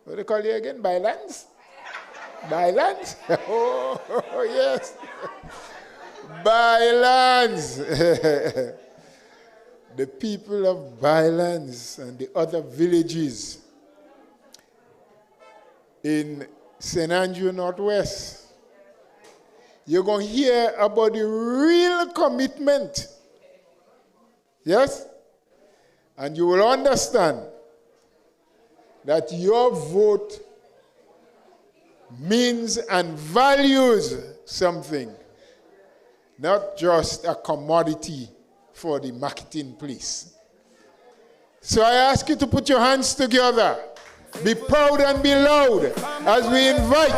what do they call you again? Byelands? Byelands? Oh, yes. Byelands. The people of Byelands and the other villages in St. Andrew Northwest, you're going to hear about the real commitment. Yes? And you will understand that your vote means and values something, not just a commodity for the marketing place. So I ask you to put your hands together, be proud and be loud as we invite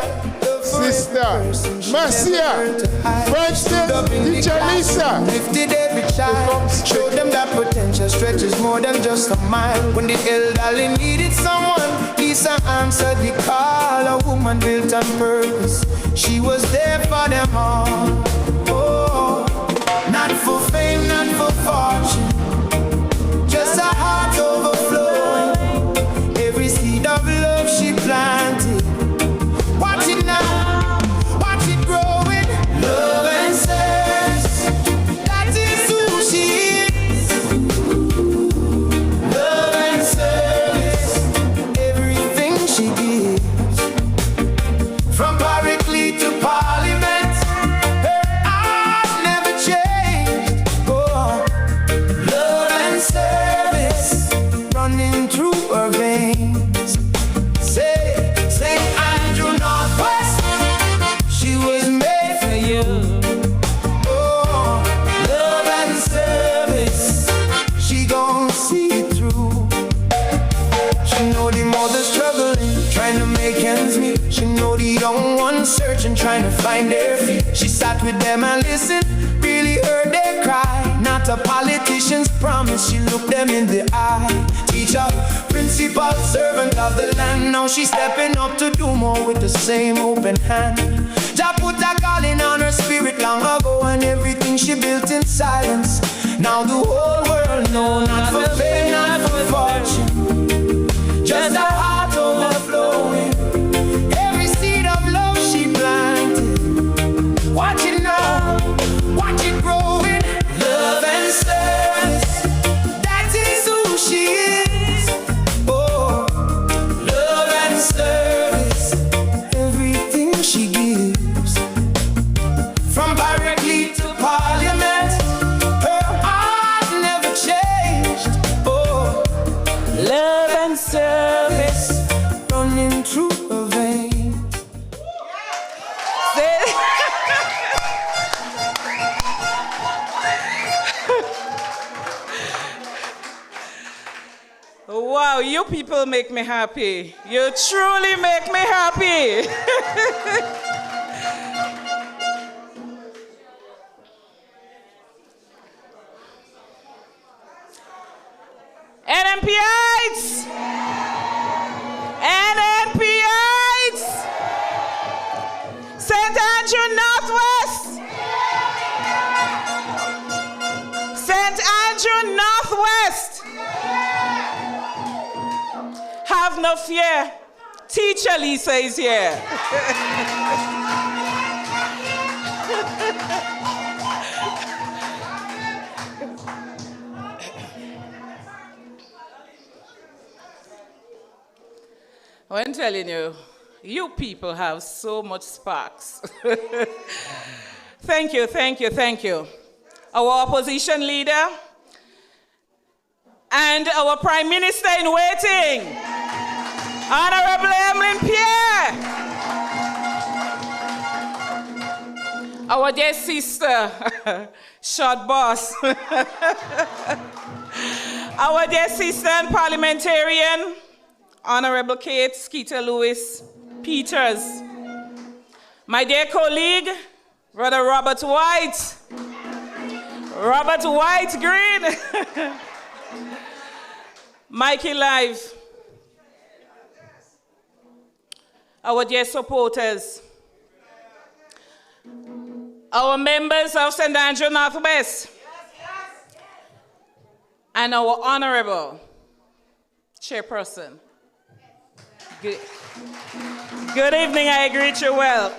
Sister Marcia, Francis, Teacher Lisa. Lifted every child, show them that potential stretches more than just a mile. When the elderly needed someone, Lisa answered the call. A woman built on purpose, she was there for them all. Oh, not for fame, not for fortune, just a heart overflowing. Every seed of love she planted. Watch it now, watch it growing. Love and service, that is who she is. Love and service, everything she gives. From Paraclete to Parliament, trying to find their feet. She sat with them and listened, really heard their cry. Not a politician's promise, she looked them in the eye. Teacher, principal, servant of the land. Now she's stepping up to do more with the same open hand. Jah put a calling on her spirit long ago, and everything she built in silence. Now the whole world knows, not for fame, not for fortune, just a heart overflowing. Every seed of love she planted, watch it now, watch it growing. Love and service, that is who she is. Oh, love and service, everything she gives. From Paraclete to Parliament, her heart never changed. Oh, love and service running through her veins. Wow, you people make me happy. You truly make me happy. NNPites! NNPites! St. Andrew Northwest! St. Andrew Northwest! Have no fear. Teacher Lisa is here. I'm telling you, you people have so much sparks. Thank you, thank you, thank you. Our opposition leader and our Prime Minister in waiting, Honorable Emily Pierre. Our dear sister, short boss. Our dear sister and parliamentarian, Honorable Kate Skeeter Lewis Peters. My dear colleague, Brother Robert White. Robert White Green. Mikey Live. Our dear supporters. Our members of St. Andrew Northwest. And our honorable chairperson. Good evening, I greet you well.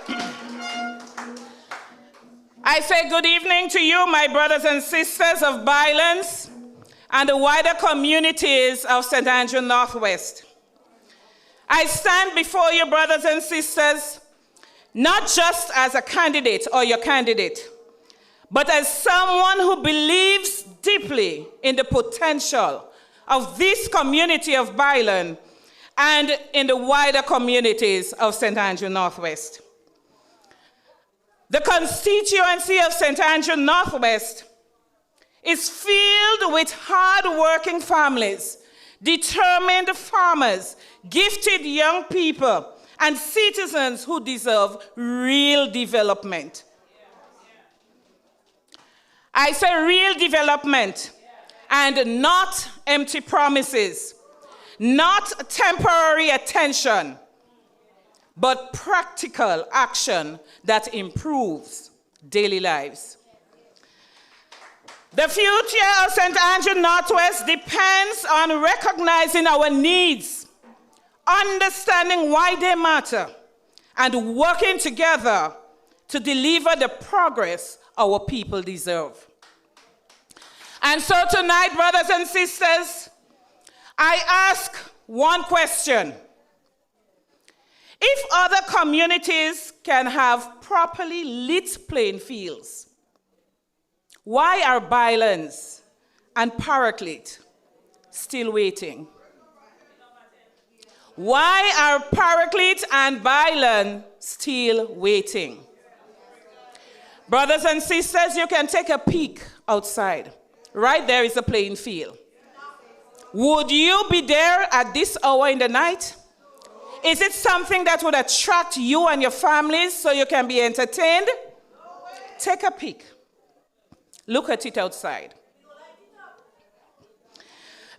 I say good evening to you, my brothers and sisters of Byelands and the wider communities of St. Andrew Northwest. I stand before you, brothers and sisters, not just as a candidate or your candidate, but as someone who believes deeply in the potential of this community of Byeland and in the wider communities of St. Andrew Northwest. The constituency of St. Andrew Northwest is filled with hard-working families, determined farmers, gifted young people, and citizens who deserve real development. I say real development and not empty promises, not temporary attention, but practical action that improves daily lives. The future of St. Andrew Northwest depends on recognizing our needs, understanding why they matter, and working together to deliver the progress our people deserve. And so tonight, brothers and sisters, I ask one question. If other communities can have properly lit playing fields, why are Byelands and Paraclete still waiting? Why are Paraclete and Byeland still waiting? Brothers and sisters, you can take a peek outside. Right there is a playing field. Would you be there at this hour in the night Is it something that would attract you and your families so you can be entertained? Take a peek. Look at it outside.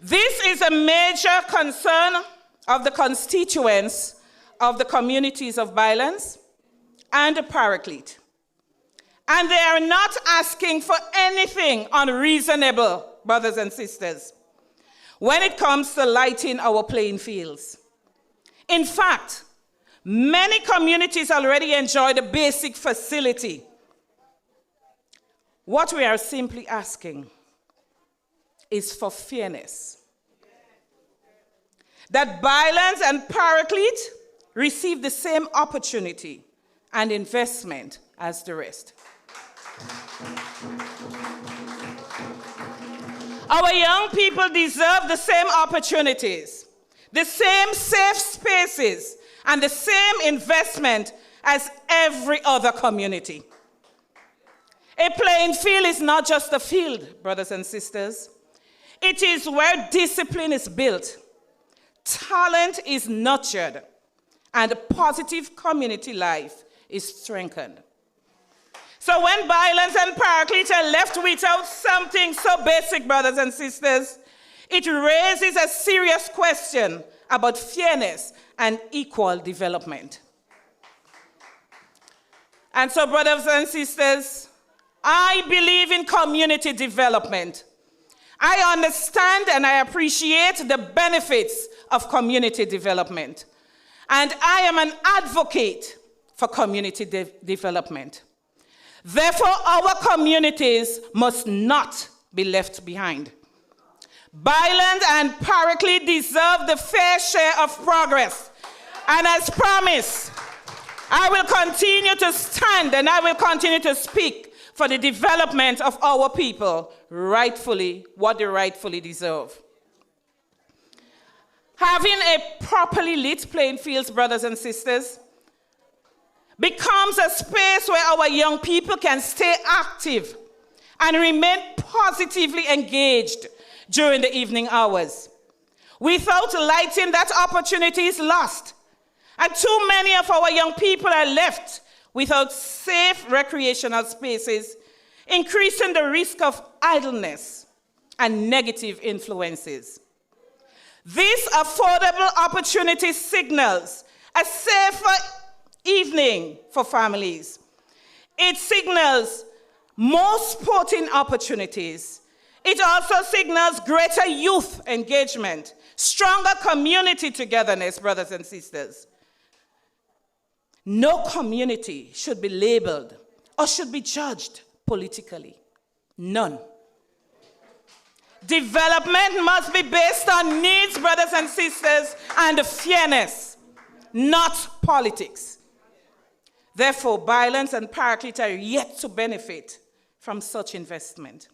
This is a major concern of the constituents of the communities of Byelands and the Paraclete. And they are not asking for anything unreasonable, brothers and sisters, when it comes to lighting our playing fields. In fact, many communities already enjoy the basic facility. What we are simply asking is for fairness. That Byelands and Paraclete receive the same opportunity and investment as the rest. Our young people deserve the same opportunities, the same safe spaces, and the same investment as every other community. A playing field is not just a field, brothers and sisters. It is where discipline is built, talent is nurtured, and positive community life is strengthened. So when Byelands and Paraclete are left without something so basic, brothers and sisters, it raises a serious question about fairness and equal development. And so, brothers and sisters, I believe in community development. I understand and I appreciate the benefits of community development. And I am an advocate for community development. Therefore, our communities must not be left behind. Byelands and Paraclete deserve the fair share of progress. And as promised, I will continue to stand and I will continue to speak for the development of our people, rightfully, what they rightfully deserve. Having a properly lit playing fields, brothers and sisters, becomes a space where our young people can stay active and remain positively engaged during the evening hours. Without lighting, that opportunity is lost. And too many of our young people are left without safe recreational spaces, increasing the risk of idleness and negative influences. This affordable opportunity signals a safer evening for families. It signals more sporting opportunities. It also signals greater youth engagement, stronger community togetherness, brothers and sisters. No community should be labeled or should be judged politically. None. Development must be based on needs, brothers and sisters, and fairness, not politics. Therefore, Byelands and Paraclete are yet to benefit from such investment.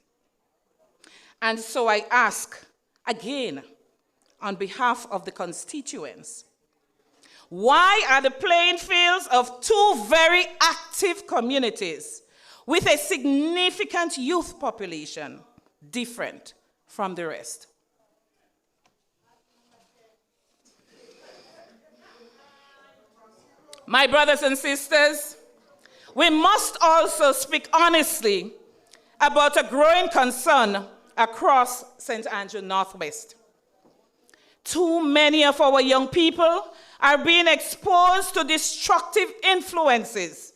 And so I ask again, on behalf of the constituents, why are the playing fields of two very active communities with a significant youth population different from the rest? My brothers and sisters, we must also speak honestly about a growing concern across St. Andrew Northwest. Too many of our young people are being exposed to destructive influences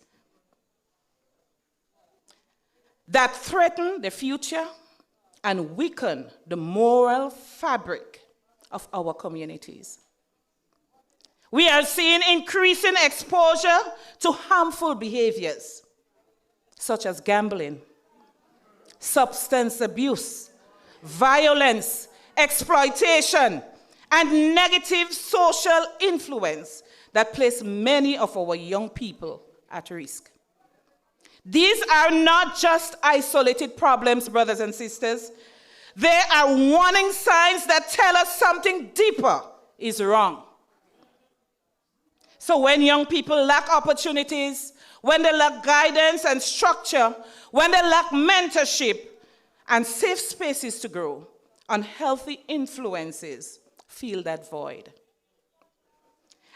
that threaten the future and weaken the moral fabric of our communities. We are seeing increasing exposure to harmful behaviors, such as gambling, substance abuse, violence, exploitation, and negative social influence that place many of our young people at risk. These are not just isolated problems, brothers and sisters. They are warning signs that tell us something deeper is wrong. So when young people lack opportunities, when they lack guidance and structure, when they lack mentorship and safe spaces to grow, unhealthy influences fill that void.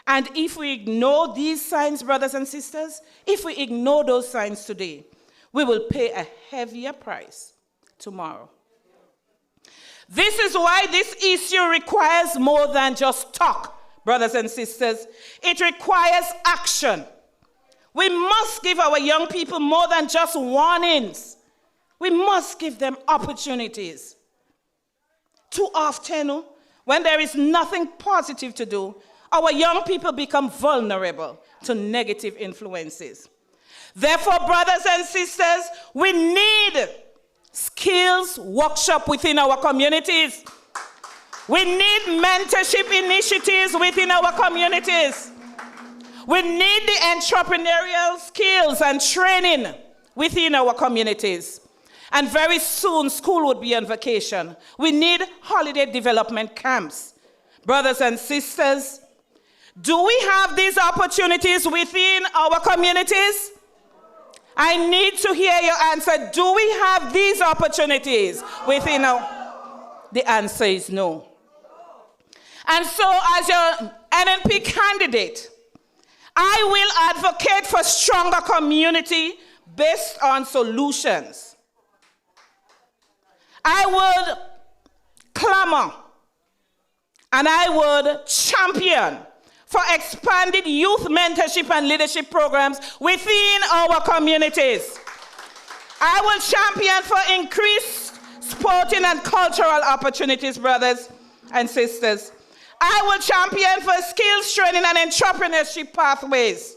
And if we ignore these signs, brothers and sisters, if we ignore those signs today, we will pay a heavier price tomorrow. This is why this issue requires more than just talk, brothers and sisters. It requires action. We must give our young people more than just warnings. We must give them opportunities. Too often, when there is nothing positive to do, our young people become vulnerable to negative influences. Therefore, brothers and sisters, we need skills workshop within our communities. We need mentorship initiatives within our communities. We need the entrepreneurial skills and training within our communities. And very soon, school would be on vacation. We need holiday development camps. Brothers and sisters, do we have these opportunities within our communities? I need to hear your answer. Do we have these opportunities within our... The answer is no. And so as your NNP candidate, I will advocate for stronger community based on solutions. I would clamor and I would champion for expanded youth mentorship and leadership programs within our communities. I will champion for increased sporting and cultural opportunities, brothers and sisters. I will champion for skills training and entrepreneurship pathways.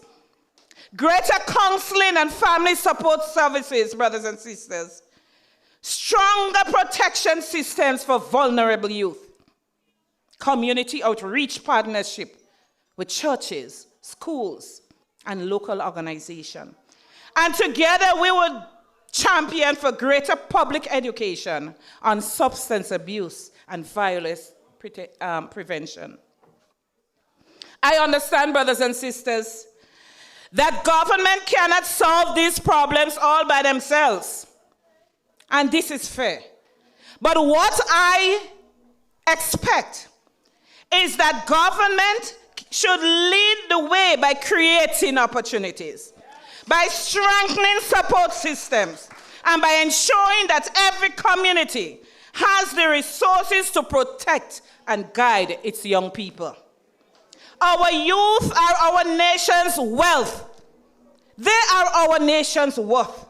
Greater counseling and family support services, brothers and sisters. Stronger protection systems for vulnerable youth. Community outreach partnership with churches, schools, and local organizations. And together we would champion for greater public education on substance abuse and violence prevention. I understand, brothers and sisters, that government cannot solve these problems all by themselves. And this is fair. But what I expect is that government should lead the way by creating opportunities, by strengthening support systems, and by ensuring that every community has the resources to protect and guide its young people. Our youth are our nation's wealth. They are our nation's worth.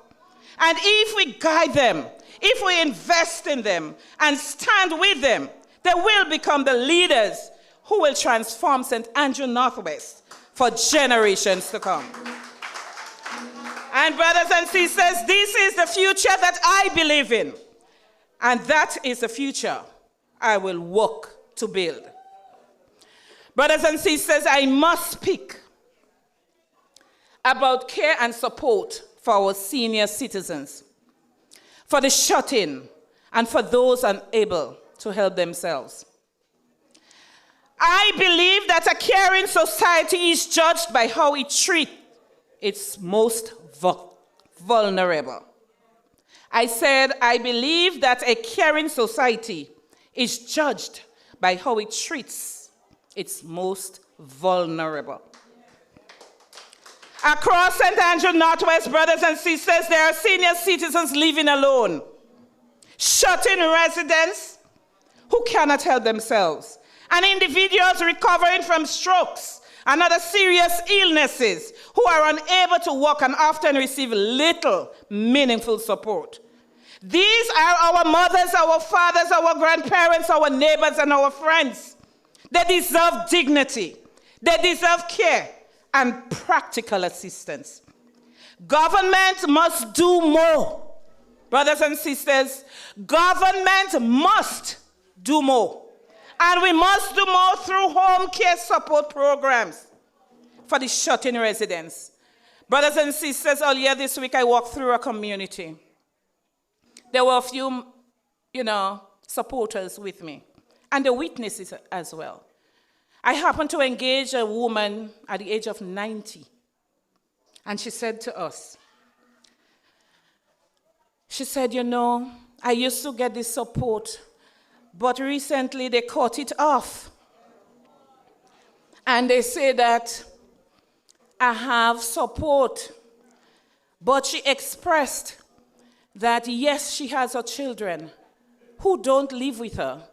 And if we guide them, if we invest in them and stand with them, they will become the leaders who will transform St. Andrew Northwest for generations to come. And brothers and sisters, this is the future that I believe in. And that is the future I will work to build. Brothers and sisters, I must speak about care and support for our senior citizens, for the shut-in, and for those unable to help themselves. I believe that a caring society is judged by how it treats its most vulnerable. I said, I believe that a caring society is judged by how it treats its most vulnerable. Across St. Andrew Northwest, brothers and sisters, there are senior citizens living alone, shut-in residents who cannot help themselves, and individuals recovering from strokes and other serious illnesses who are unable to walk and often receive little meaningful support. These are our mothers, our fathers, our grandparents, our neighbors, and our friends. They deserve dignity. They deserve care and practical assistance. Government must do more. Brothers and sisters, government must do more. And we must do more through home care support programs for the shut-in residents. Brothers and sisters, earlier this week I walked through a community. There were a few, supporters with me, and the witnesses as well. I happened to engage a woman at the age of 90, and she said to us, I used to get this support, but recently they cut it off. And they say that I have support. But she expressed that, yes, she has her children who don't live with her.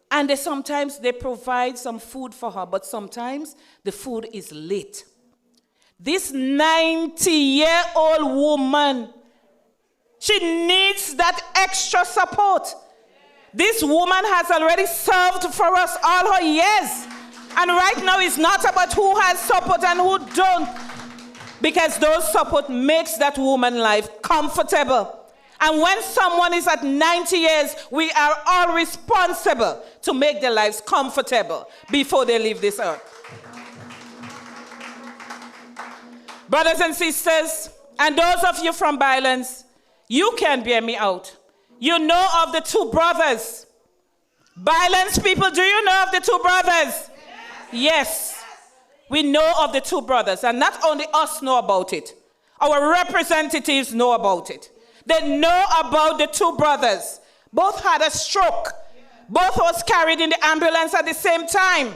And sometimes they provide some food for her, but sometimes the food is late. This 90-year-old woman, she needs that extra support. This woman has already served for us all her years. And right now it's not about who has support and who don't, because those support makes that woman life comfortable. And when someone is at 90 years, we are all responsible to make their lives comfortable before they leave this earth. Brothers and sisters, and those of you from Byelands, you can bear me out. You know of the two brothers. Byelands people, do you know of the two brothers? Yes. We know of the two brothers, and not only us know about it. Our representatives know about it. They know about the two brothers. Both had a stroke. Both was carried in the ambulance at the same time.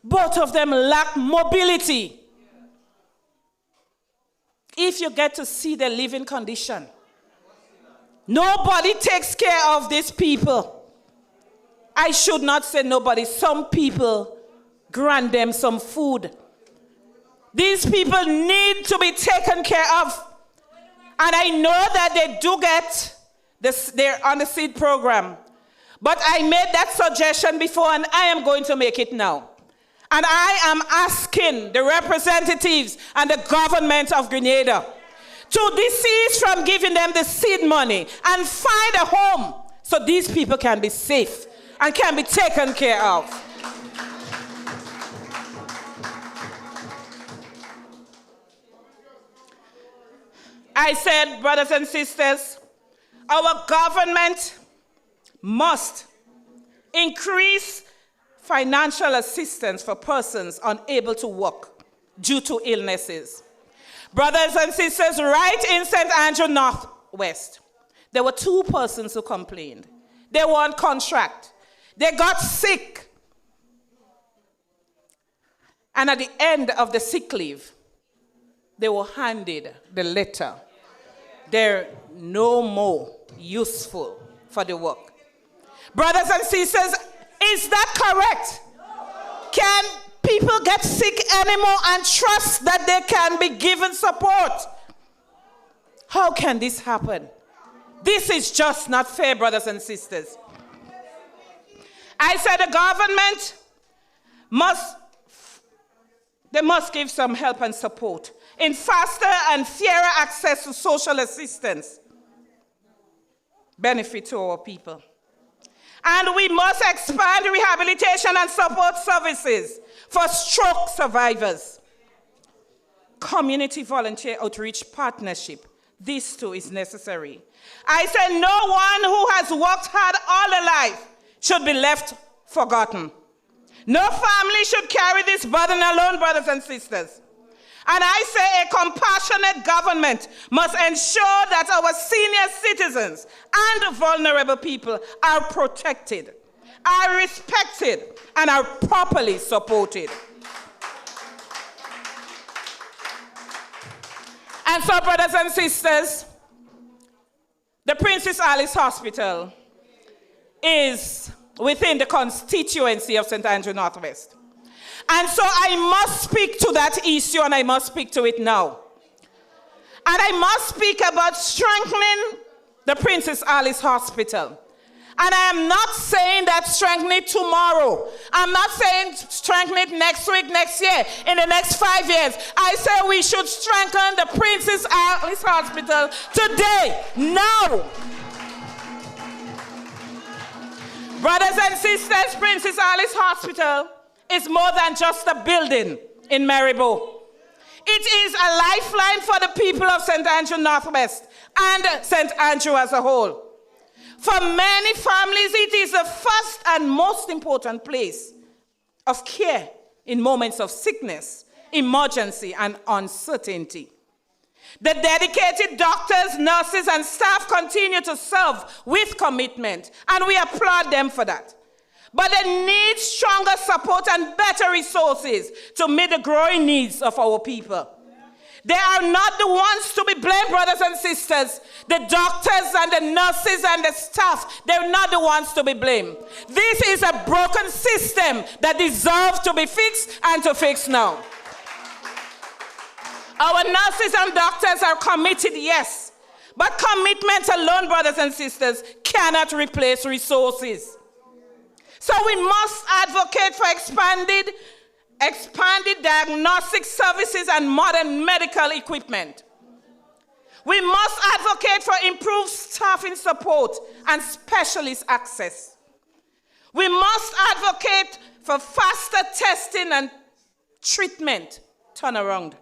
Both of them lack mobility. If you get to see their living condition, nobody takes care of these people. I should not say nobody. Some people grant them some food. These people need to be taken care of. And I know that they do get this, they're on the seed program. But I made that suggestion before, and I am going to make it now. And I am asking the representatives and the government of Grenada to desist from giving them the seed money and find a home so these people can be safe and can be taken care of. I said, brothers and sisters, our government must increase financial assistance for persons unable to work due to illnesses. Brothers and sisters, right in St. Andrew Northwest, there were two persons who complained. They were on contract. They got sick. And at the end of the sick leave, they were handed the letter. They're no more useful for the work. Brothers and sisters, is that correct? Can people get sick anymore and trust that they can be given support? How can this happen? This is just not fair, brothers and sisters. I said the government must give some help and support in faster and fairer access to social assistance, benefit to our people. And we must expand rehabilitation and support services for stroke survivors. Community volunteer outreach partnership, this too is necessary. I said no one who has worked hard all their life should be left forgotten. No family should carry this burden alone, brothers and sisters. And I say a compassionate government must ensure that our senior citizens and vulnerable people are protected, are respected, and are properly supported. And so, brothers and sisters, the Princess Alice Hospital is within the constituency of St. Andrew Northwest. And so I must speak to that issue, and I must speak to it now. And I must speak about strengthening the Princess Alice Hospital. And I am not saying that strengthen it tomorrow. I'm not saying strengthen it next week, next year, in the next 5 years. I say we should strengthen the Princess Alice Hospital today, now. Brothers and sisters, Princess Alice Hospital is more than just a building in Maribor. It is a lifeline for the people of St. Andrew Northwest and St. Andrew as a whole. For many families, it is the first and most important place of care in moments of sickness, emergency, and uncertainty. The dedicated doctors, nurses, and staff continue to serve with commitment, and we applaud them for that. but they need stronger support and better resources to meet the growing needs of our people. They are not the ones to be blamed, brothers and sisters. The doctors and the nurses and the staff, they're not the ones to be blamed. This is a broken system that deserves to be fixed and to fix now. Our nurses and doctors are committed, yes. But commitment alone, brothers and sisters, cannot replace resources. So we must advocate for expanded diagnostic services and modern medical equipment. We must advocate for improved staffing support and specialist access. We must advocate for faster testing and treatment turnaround.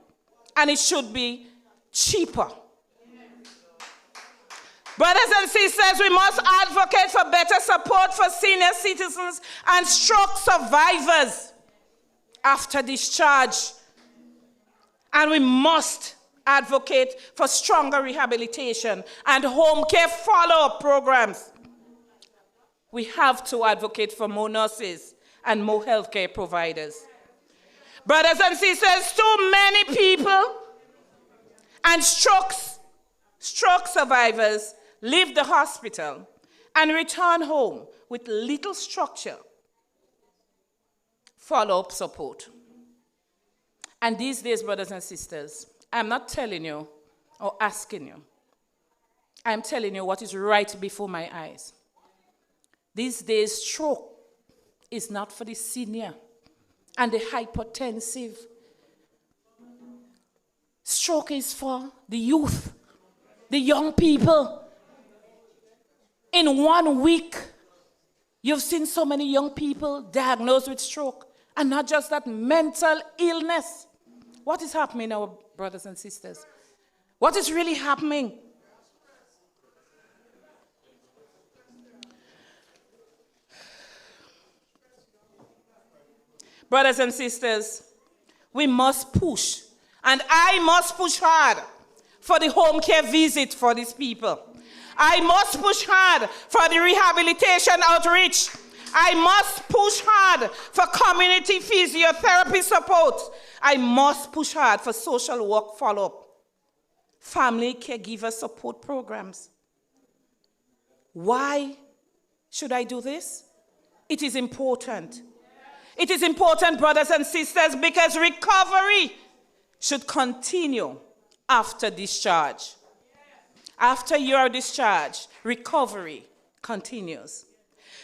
And it should be cheaper. Brothers and sisters, we must advocate for better support for senior citizens and stroke survivors after discharge. And we must advocate for stronger rehabilitation and home care follow-up programs. We have to advocate for more nurses and more healthcare providers. Brothers and sisters, too many people and stroke survivors leave the hospital and return home with little structure, follow-up support. And these days, brothers and sisters, I'm not telling you or asking you. I'm telling you what is right before my eyes. These days, stroke is not for the senior and the hypertensive. Stroke is for the youth, the young people. In 1 week, you've seen so many young people diagnosed with stroke. And not just that, mental illness. What is happening, our brothers and sisters? What is really happening? Brothers and sisters, we must push, and I must push hard for the home care visit for these people. I must push hard for the rehabilitation outreach. I must push hard for community physiotherapy support. I must push hard for social work follow-up, family caregiver support programs. Why should I do this? It is important. It is important, brothers and sisters, because recovery should continue after discharge. After you are discharged, recovery continues.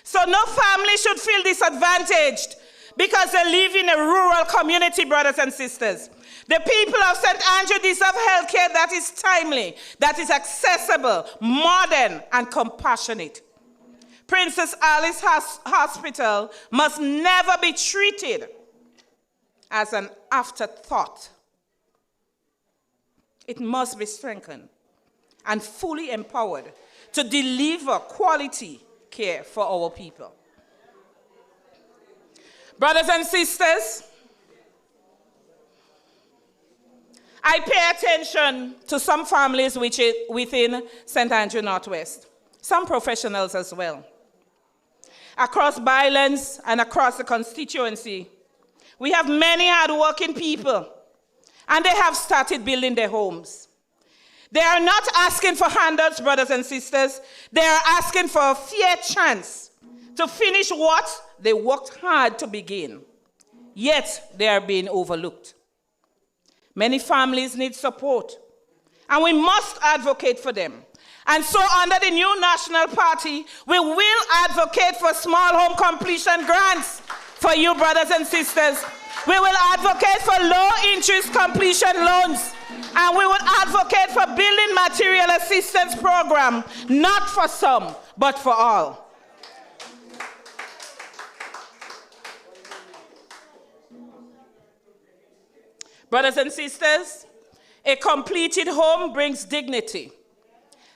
So no family should feel disadvantaged because they live in a rural community, brothers and sisters. The people of St. Andrew deserve health care that is timely, that is accessible, modern, and compassionate. Princess Alice Hospital must never be treated as an afterthought. It must be strengthened and fully empowered to deliver quality care for our people. Brothers and sisters, I pay attention to some families within St. Andrew Northwest, some professionals as well. Across Byelands and across the constituency, we have many hardworking people, and they have started building their homes. They are not asking for handouts, brothers and sisters. They are asking for a fair chance to finish what they worked hard to begin. Yet, they are being overlooked. Many families need support, and we must advocate for them. And so, under the new National Party, we will advocate for small home completion grants for you, brothers and sisters. We will advocate for low-interest completion loans. And we will advocate for building material assistance program, not for some, but for all. Brothers and sisters, a completed home brings dignity.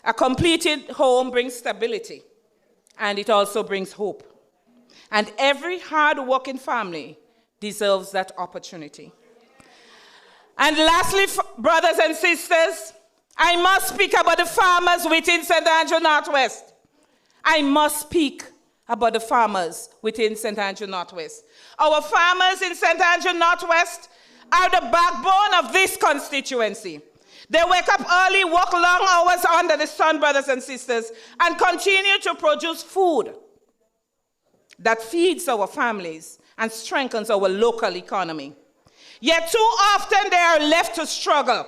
A completed home brings stability. And it also brings hope. And every hard-working family deserves that opportunity. And lastly, brothers and sisters, I must speak about the farmers within St. Andrew Northwest. I must speak about the farmers within St. Andrew Northwest. Our farmers in St. Andrew Northwest are the backbone of this constituency. They wake up early, work long hours under the sun, brothers and sisters, and continue to produce food that feeds our families and strengthens our local economy. Yet too often they are left to struggle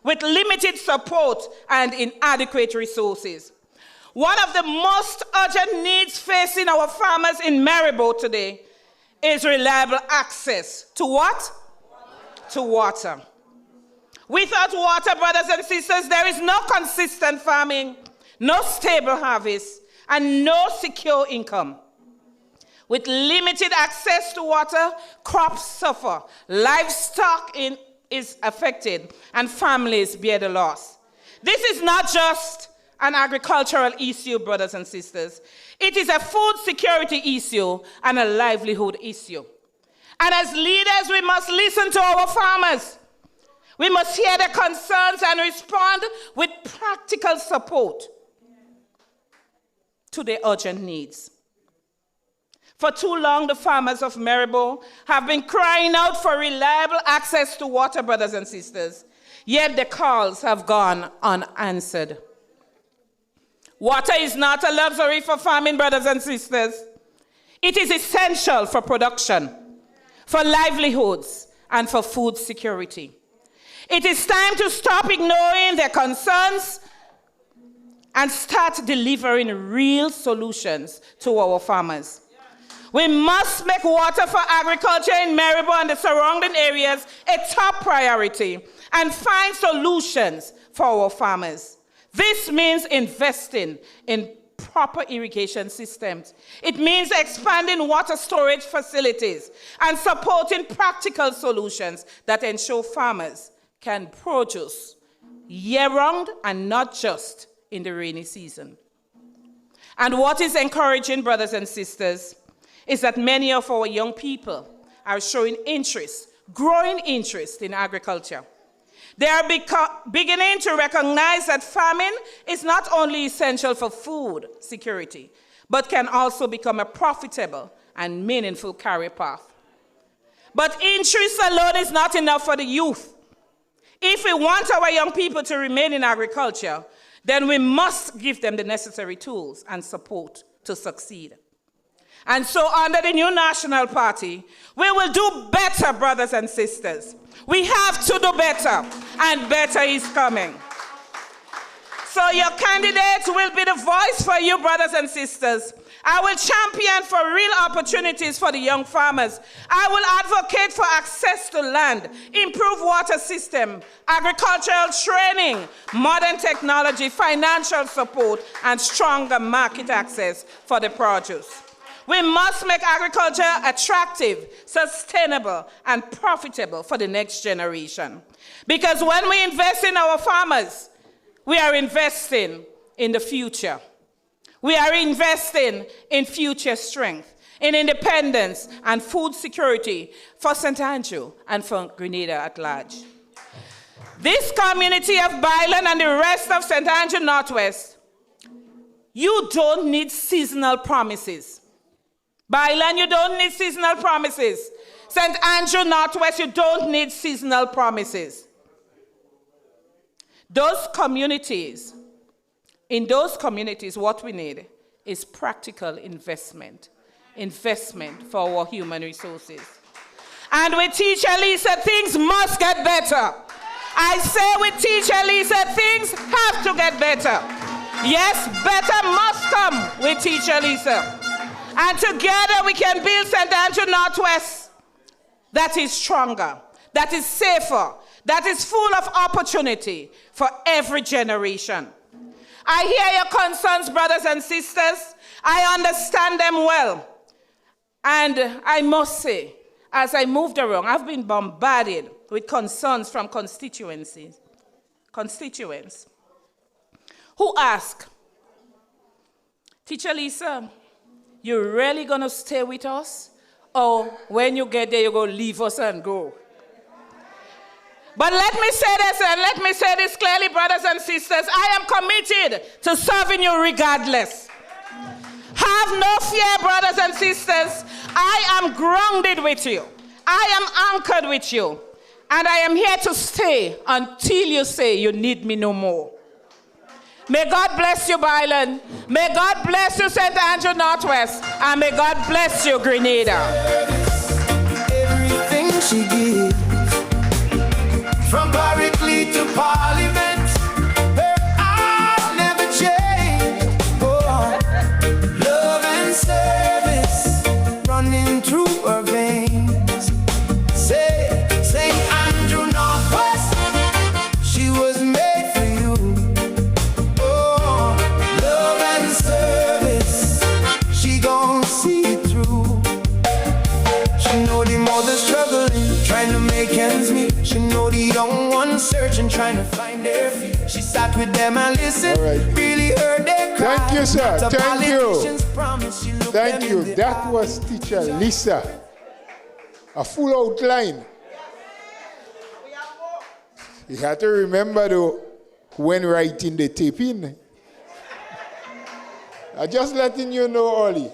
with limited support and inadequate resources. One of the most urgent needs facing our farmers in Maribor today is reliable access to what? To water. Without water, brothers and sisters, there is no consistent farming, no stable harvest, and no secure income. With limited access to water, crops suffer, livestock is affected, and families bear the loss. This is not just an agricultural issue, brothers and sisters. It is a food security issue and a livelihood issue. And as leaders, we must listen to our farmers. We must hear their concerns and respond with practical support to their urgent needs. For too long, the farmers of Maribor have been crying out for reliable access to water, brothers and sisters, yet the calls have gone unanswered. Water is not a luxury for farming, brothers and sisters. It is essential for production, for livelihoods, and for food security. It is time to stop ignoring their concerns and start delivering real solutions to our farmers. We must make water for agriculture in Maribor and the surrounding areas a top priority and find solutions for our farmers. This means investing in proper irrigation systems. It means expanding water storage facilities and supporting practical solutions that ensure farmers can produce year-round and not just in the rainy season. And what is encouraging, brothers and sisters, is that many of our young people are showing interest, growing interest in agriculture. They are beginning to recognize that farming is not only essential for food security, but can also become a profitable and meaningful career path. But interest alone is not enough for the youth. If we want our young people to remain in agriculture, then we must give them the necessary tools and support to succeed. And so under the new National Party, we will do better, brothers and sisters. We have to do better, and better is coming. So your candidates will be the voice for you, brothers and sisters. I will champion for real opportunities for the young farmers. I will advocate for access to land, improved water system, agricultural training, modern technology, financial support, and stronger market access for the produce. We must make agriculture attractive, sustainable, and profitable for the next generation. Because when we invest in our farmers, we are investing in the future. We are investing in future strength, in independence and food security for St. Andrew and for Grenada at large. This community of Byelands and the rest of St. Andrew Northwest, you don't need seasonal promises. Byelands, you don't need seasonal promises. St. Andrew Northwest, you don't need seasonal promises. In those communities, what we need is practical investment for our human resources. And with Teacher Lisa, things must get better. I say with Teacher Lisa, things have to get better. Yes, better must come with Teacher Lisa. And together we can build St. Andrew Northwest that is stronger, that is safer, that is full of opportunity for every generation. I hear your concerns, brothers and sisters. I understand them well. And I must say, as I moved around, I've been bombarded with concerns from constituents who ask, Teacher Lisa, you really going to stay with us? Or when you get there, you're going to leave us and go? But let me say this, and let me say this clearly, brothers and sisters. I am committed to serving you regardless. Have Have no fear, brothers and sisters. I am grounded with you. I am anchored with you. And I am here to stay until you say you need me no more. May God bless you, Byelands. May God bless you, St. Andrew Northwest. And may God bless you, Grenada. Everything she gives, from Barrickley to Parliament, her eyes never change. Oh, love and service running through her veins. Say, St. Andrew Northwest, she was made for you. Oh, love and service, she gon' see it through. She know the mother's struggling, trying to make ends meet. She know the young ones searching, trying to find their feet. She sat with them and listened, really heard their cry. Thank you, sir. The Thank you. politicians promise, she looked Thank them you. in the That eye. was teacher Lisa. A full outline. You had to remember though, when writing the tape in. I'm just letting you know, Ollie.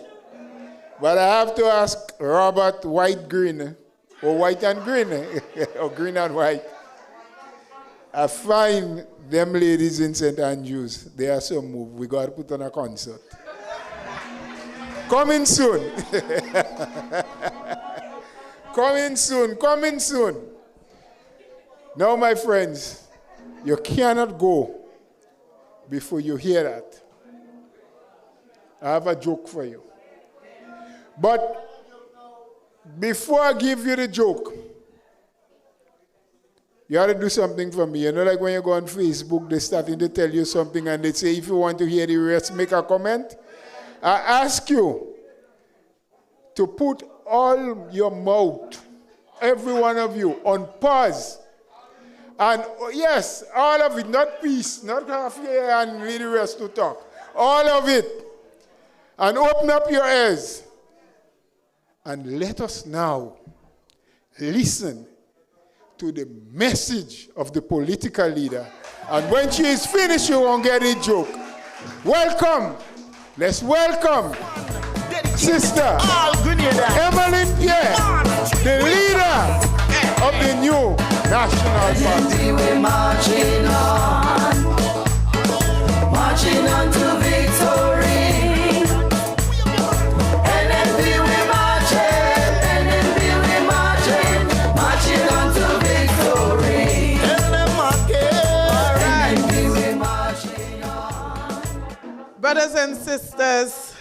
But I have to ask Robert White Green, or White and Green, or Green and White. I find them ladies in St. Andrews, they are so moved. We got to put on a concert. Coming soon. Coming soon, coming soon. Now, my friends, you cannot go before you hear that. I have a joke for you. But before I give you the joke, you have to do something for me. You know, like when you go on Facebook, they're starting to tell you something and they say, if you want to hear the rest, make a comment. I ask you to put all your mouth, every one of you, on pause. And yes, all of it, not piece, not half here and leave the rest to talk. All of it. And open up your ears. And let us now listen to the message of the political leader. And when she is finished, you won't get a joke. Welcome. Let's welcome Sister Emily Pierre, the leader of the new National Party. We're marching on to victory. NNP we're marching on to victory. NNP we're marching on. Brothers and sisters,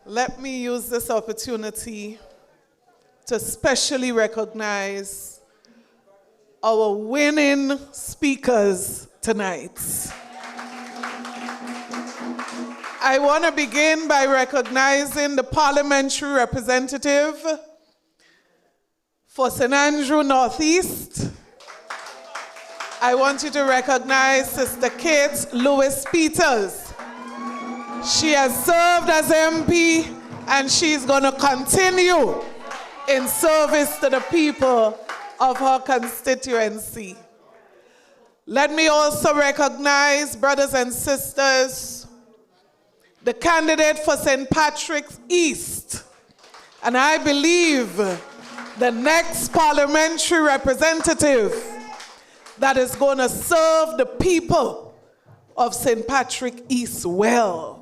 let me use this opportunity to specially recognize our winning speakers tonight. I want to begin by recognizing the parliamentary representative for St. Andrew Northeast. I want you to recognize Sister Kate Lewis-Peters. She has served as MP and she's going to continue in service to the people of her constituency. Let me also recognize, brothers and sisters, the candidate for St. Patrick's East. And I believe the next parliamentary representative that is going to serve the people of St. Patrick East well.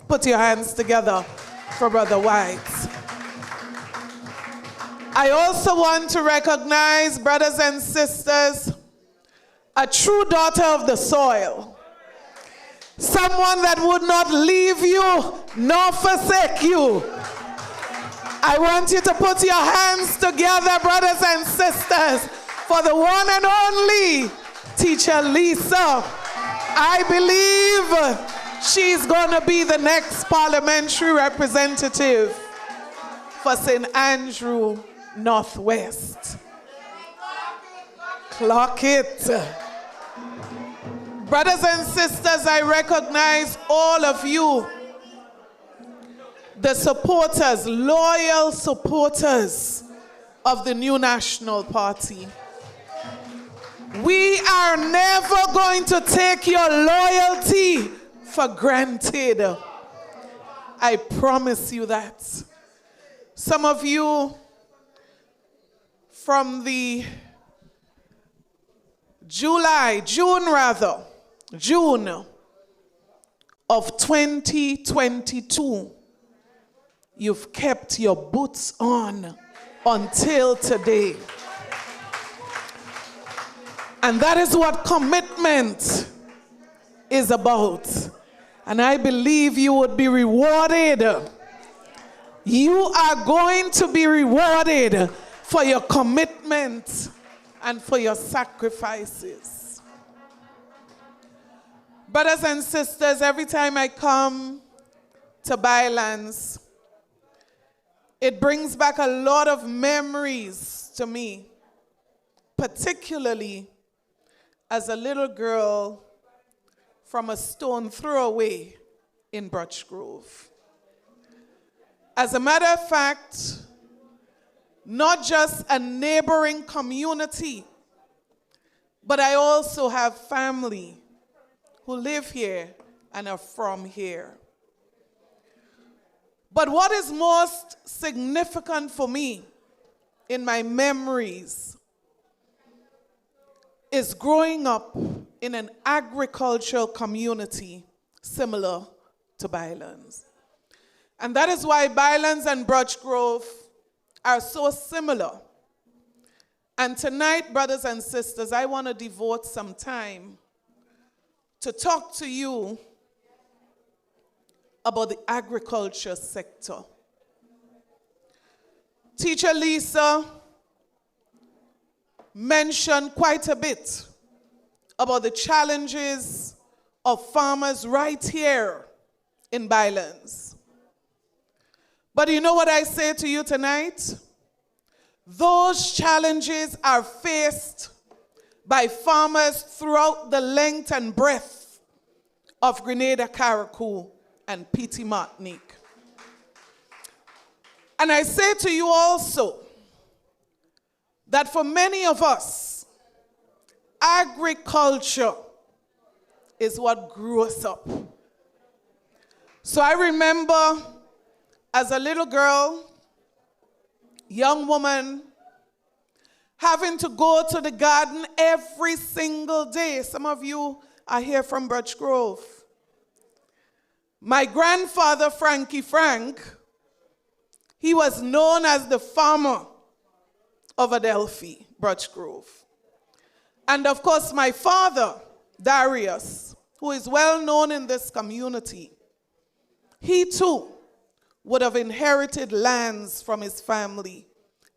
Put your hands together for Brother White. I also want to recognize, brothers and sisters, a true daughter of the soil. Someone that would not leave you nor forsake you. I want you to put your hands together, brothers and sisters, for the one and only Teacher Lisa. I believe she's going to be the next parliamentary representative for St. Andrew Northwest. Clock it. Brothers and sisters, I recognize all of you, the supporters, loyal supporters of the new National Party. We are never going to take your loyalty for granted. I promise you that. Some of you from the June of 2022, you've kept your boots on until today. And that is what commitment is about. And I believe you would be rewarded. You are going to be rewarded for your commitment and for your sacrifices. Brothers and sisters, every time I come to Byelands, it brings back a lot of memories to me, particularly as a little girl from a stone throw away in Birch Grove. As a matter of fact, not just a neighboring community, but I also have family who live here and are from here. But what is most significant for me in my memories is growing up in an agricultural community similar to Byelands. And that is why Byelands and Birch Grove are so similar. And tonight, brothers and sisters, I want to devote some time to talk to you about the agriculture sector. Teacher Lisa mentioned quite a bit about the challenges of farmers right here in Byelands. But you know what I say to you tonight? Those challenges are faced by farmers throughout the length and breadth of Grenada, Carriacou, and Petite Martinique. And I say to you also that for many of us, agriculture is what grew us up. So I remember as a little girl, young woman, having to go to the garden every single day. Some of you are here from Birch Grove. My grandfather, Frankie Frank, he was known as the farmer of Adelphi, Birch Grove. And of course, my father, Darius, who is well known in this community, he too would have inherited lands from his family.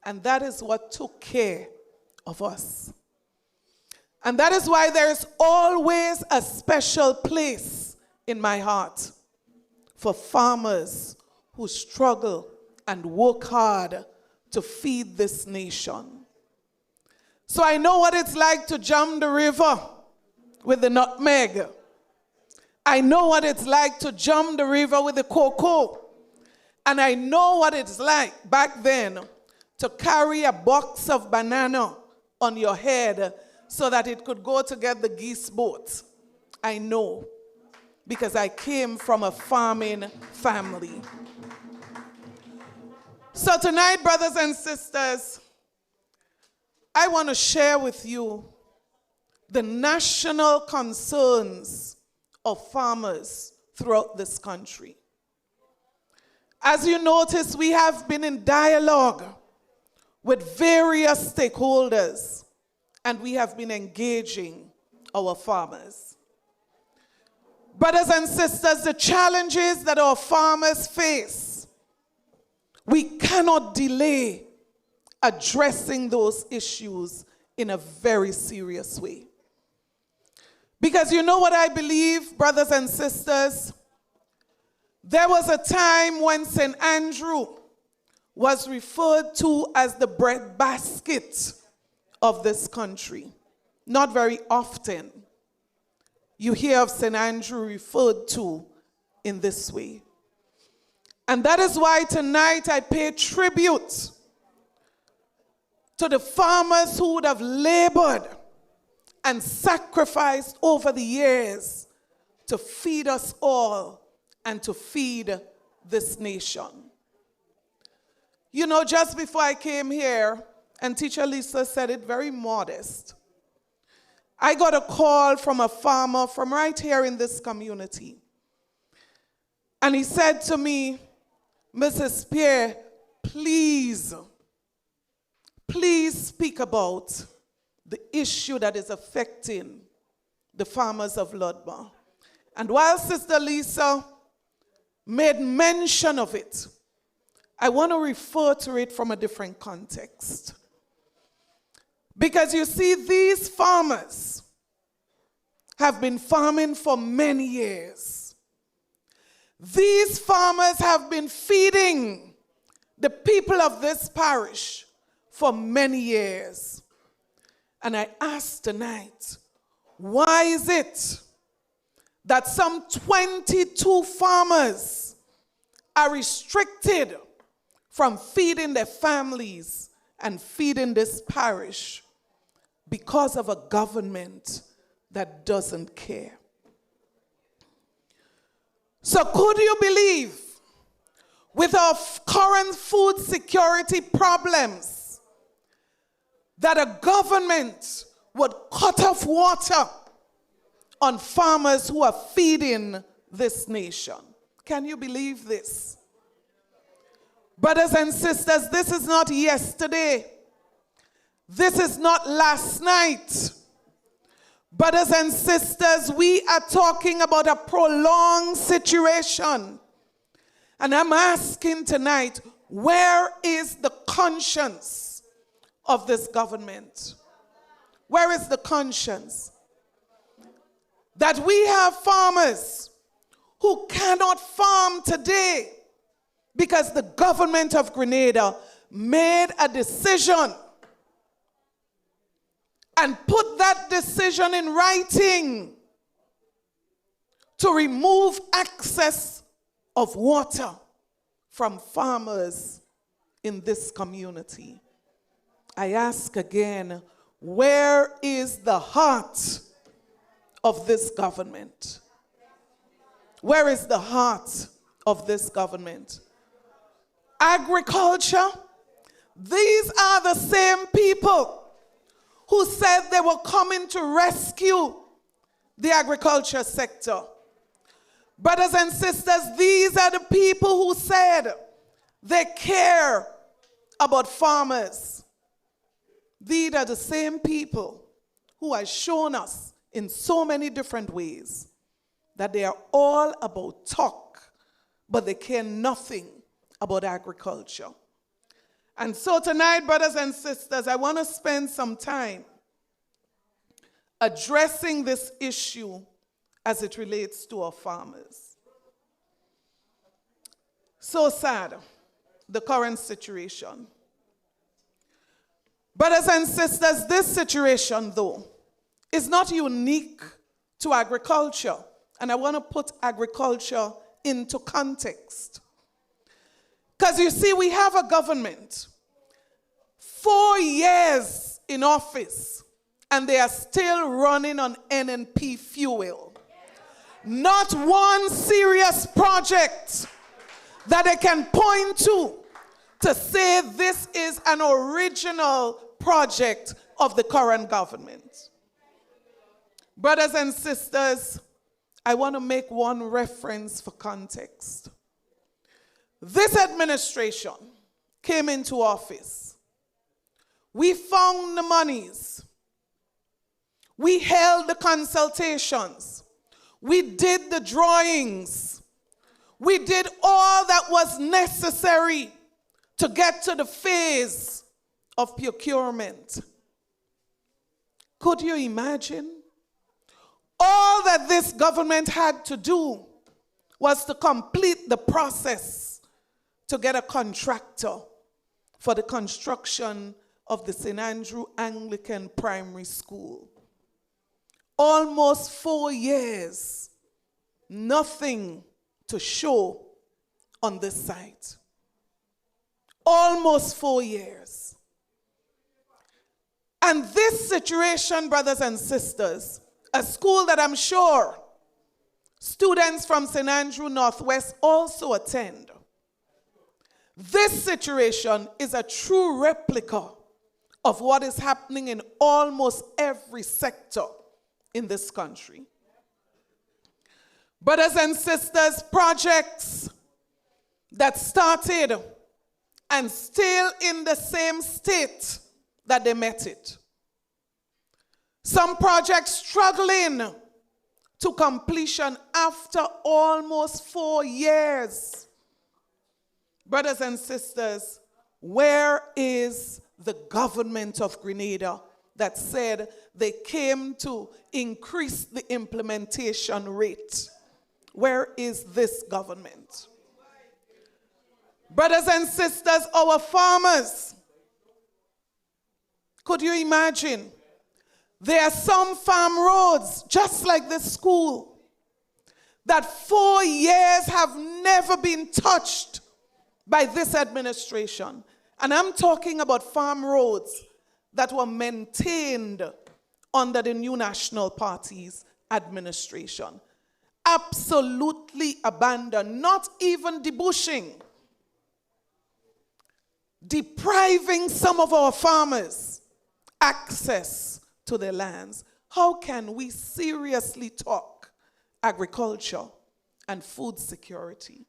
And that is what took care of us. And that is why there is always a special place in my heart for farmers who struggle and work hard to feed this nation. So I know what it's like to jump the river with the nutmeg. I know what it's like to jump the river with the cocoa. And I know what it's like back then to carry a box of banana on your head so that it could go to get the geese boat. I know, because I came from a farming family. So tonight, brothers and sisters, I want to share with you the national concerns of farmers throughout this country. As you notice, we have been in dialogue with various stakeholders, and we have been engaging our farmers. Brothers and sisters, the challenges that our farmers face, we cannot delay addressing those issues in a very serious way. Because you know what I believe, brothers and sisters? There was a time when St. Andrew was referred to as the breadbasket of this country. Not very often you hear of St. Andrew referred to in this way. And that is why tonight I pay tribute to the farmers who would have labored and sacrificed over the years to feed us all and to feed this nation. You know, just before I came here, and Teacher Lisa said it very modest, I got a call from a farmer from right here in this community. And he said to me, Mrs. Pierre, please speak about the issue that is affecting the farmers of Ludma. And while Sister Lisa made mention of it, I want to refer to it from a different context. Because you see, these farmers have been farming for many years. These farmers have been feeding the people of this parish for many years. And I ask tonight, why is it that some 22 farmers are restricted from feeding their families and feeding this parish because of a government that doesn't care? So could you believe, with our current food security problems, that a government would cut off water on farmers who are feeding this nation? Can you believe this? Brothers and sisters, this is not yesterday. This is not last night. Brothers and sisters, we are talking about a prolonged situation. And I'm asking tonight, where is the conscience of this government? Where is the conscience? That we have farmers who cannot farm today because the government of Grenada made a decision and put that decision in writing to remove access of water from farmers in this community. I ask again, where is the heart of this government? Where is the heart of this government? Agriculture, these are the same people who said they were coming to rescue the agriculture sector. Brothers and sisters, these are the people who said they care about farmers. These are the same people who have shown us in so many different ways that they are all about talk, but they care nothing about agriculture. And so tonight, brothers and sisters, I want to spend some time addressing this issue as it relates to our farmers. So sad, the current situation. Brothers and sisters, this situation, though, is not unique to agriculture. And I want to put agriculture into context. Because you see, we have a government 4 years in office, and they are still running on NNP fuel. Not one serious project that they can point to say this is an original project of the current government. Brothers and sisters, I want to make one reference for context. This administration came into office. We found the monies. We held the consultations. We did the drawings. We did all that was necessary to get to the phase of procurement. Could you imagine? All that this government had to do was to complete the process to get a contractor for the construction of the St. Andrew Anglican Primary School. Almost 4 years, nothing to show on this site. Almost 4 years. And this situation, brothers and sisters, a school that I'm sure students from St. Andrew Northwest also attend. This situation is a true replica of what is happening in almost every sector in this country. Brothers and sisters, projects that started and still in the same state that they met it. Some projects struggling to completion after almost 4 years. Brothers and sisters, where is the government of Grenada that said they came to increase the implementation rate? Where is this government? Brothers and sisters, our farmers, could you imagine? There are some farm roads, just like this school, that 4 years have never been touched by this administration. And I'm talking about farm roads that were maintained under the New National Party's administration. Absolutely abandoned, not even debushing, depriving some of our farmers access to their lands. How can we seriously talk agriculture and food security?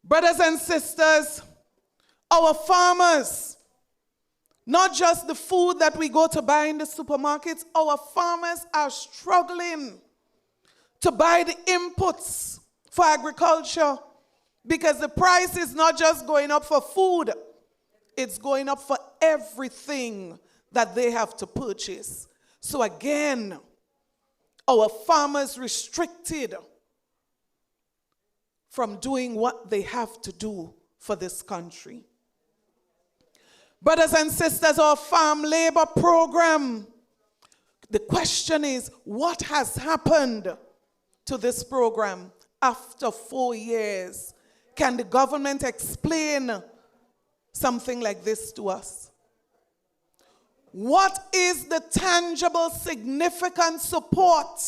Brothers and sisters, our farmers, not just the food that we go to buy in the supermarkets, our farmers are struggling to buy the inputs for agriculture because the price is not just going up for food, it's going up for everything that they have to purchase. So again, our farmers restricted from doing what they have to do for this country. Brothers and sisters, our farm labor program, the question is, what has happened to this program after 4 years? Can the government explain something like this to us? What is the tangible, significant support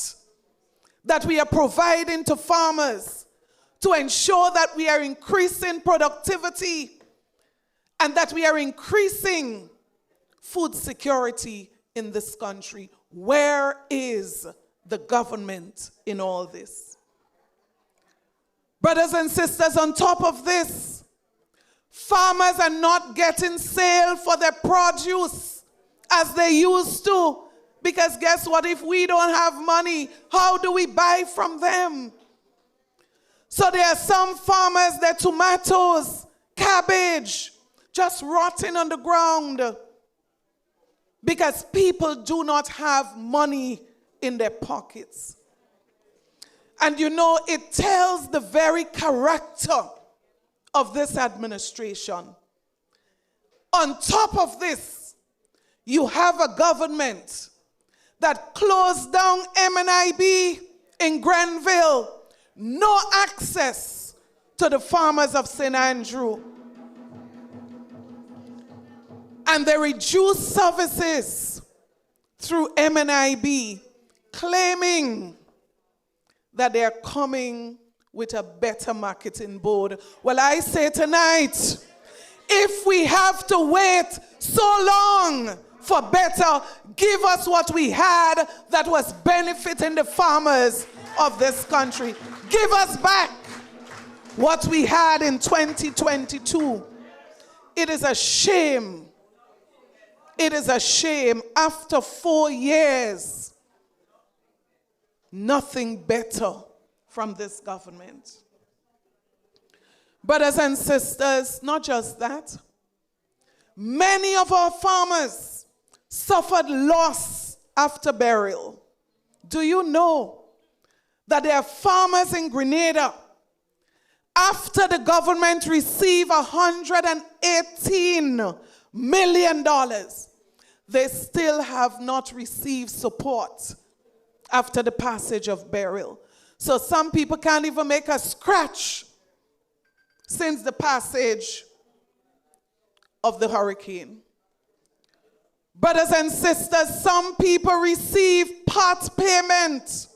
that we are providing to farmers to ensure that we are increasing productivity and that we are increasing food security in this country? Where is the government in all this? Brothers and sisters, on top of this, farmers are not getting sale for their produce as they used to. Because guess what? If we don't have money, how do we buy from them? So there are some farmers, their tomatoes, cabbage, just rotting on the ground because people do not have money in their pockets. And you know, it tells the very character of this administration. On top of this, you have a government that closed down MNIB in Grenville. No access to the farmers of St. Andrew. And they reduced services through MNIB, claiming that they are coming with a better marketing board. Well, I say tonight, if we have to wait so long for better, give us what we had that was benefiting the farmers of this country. Give us back what we had in 2022. It is a shame. It is a shame. After 4 years, nothing better from this government. Brothers and sisters, not just that. Many of our farmers suffered loss after burial. Do you know that there are farmers in Grenada, after the government received $118 million, they still have not received support after the passage of burial. So some people can't even make a scratch since the passage of the hurricane. Brothers and sisters, some people receive part payment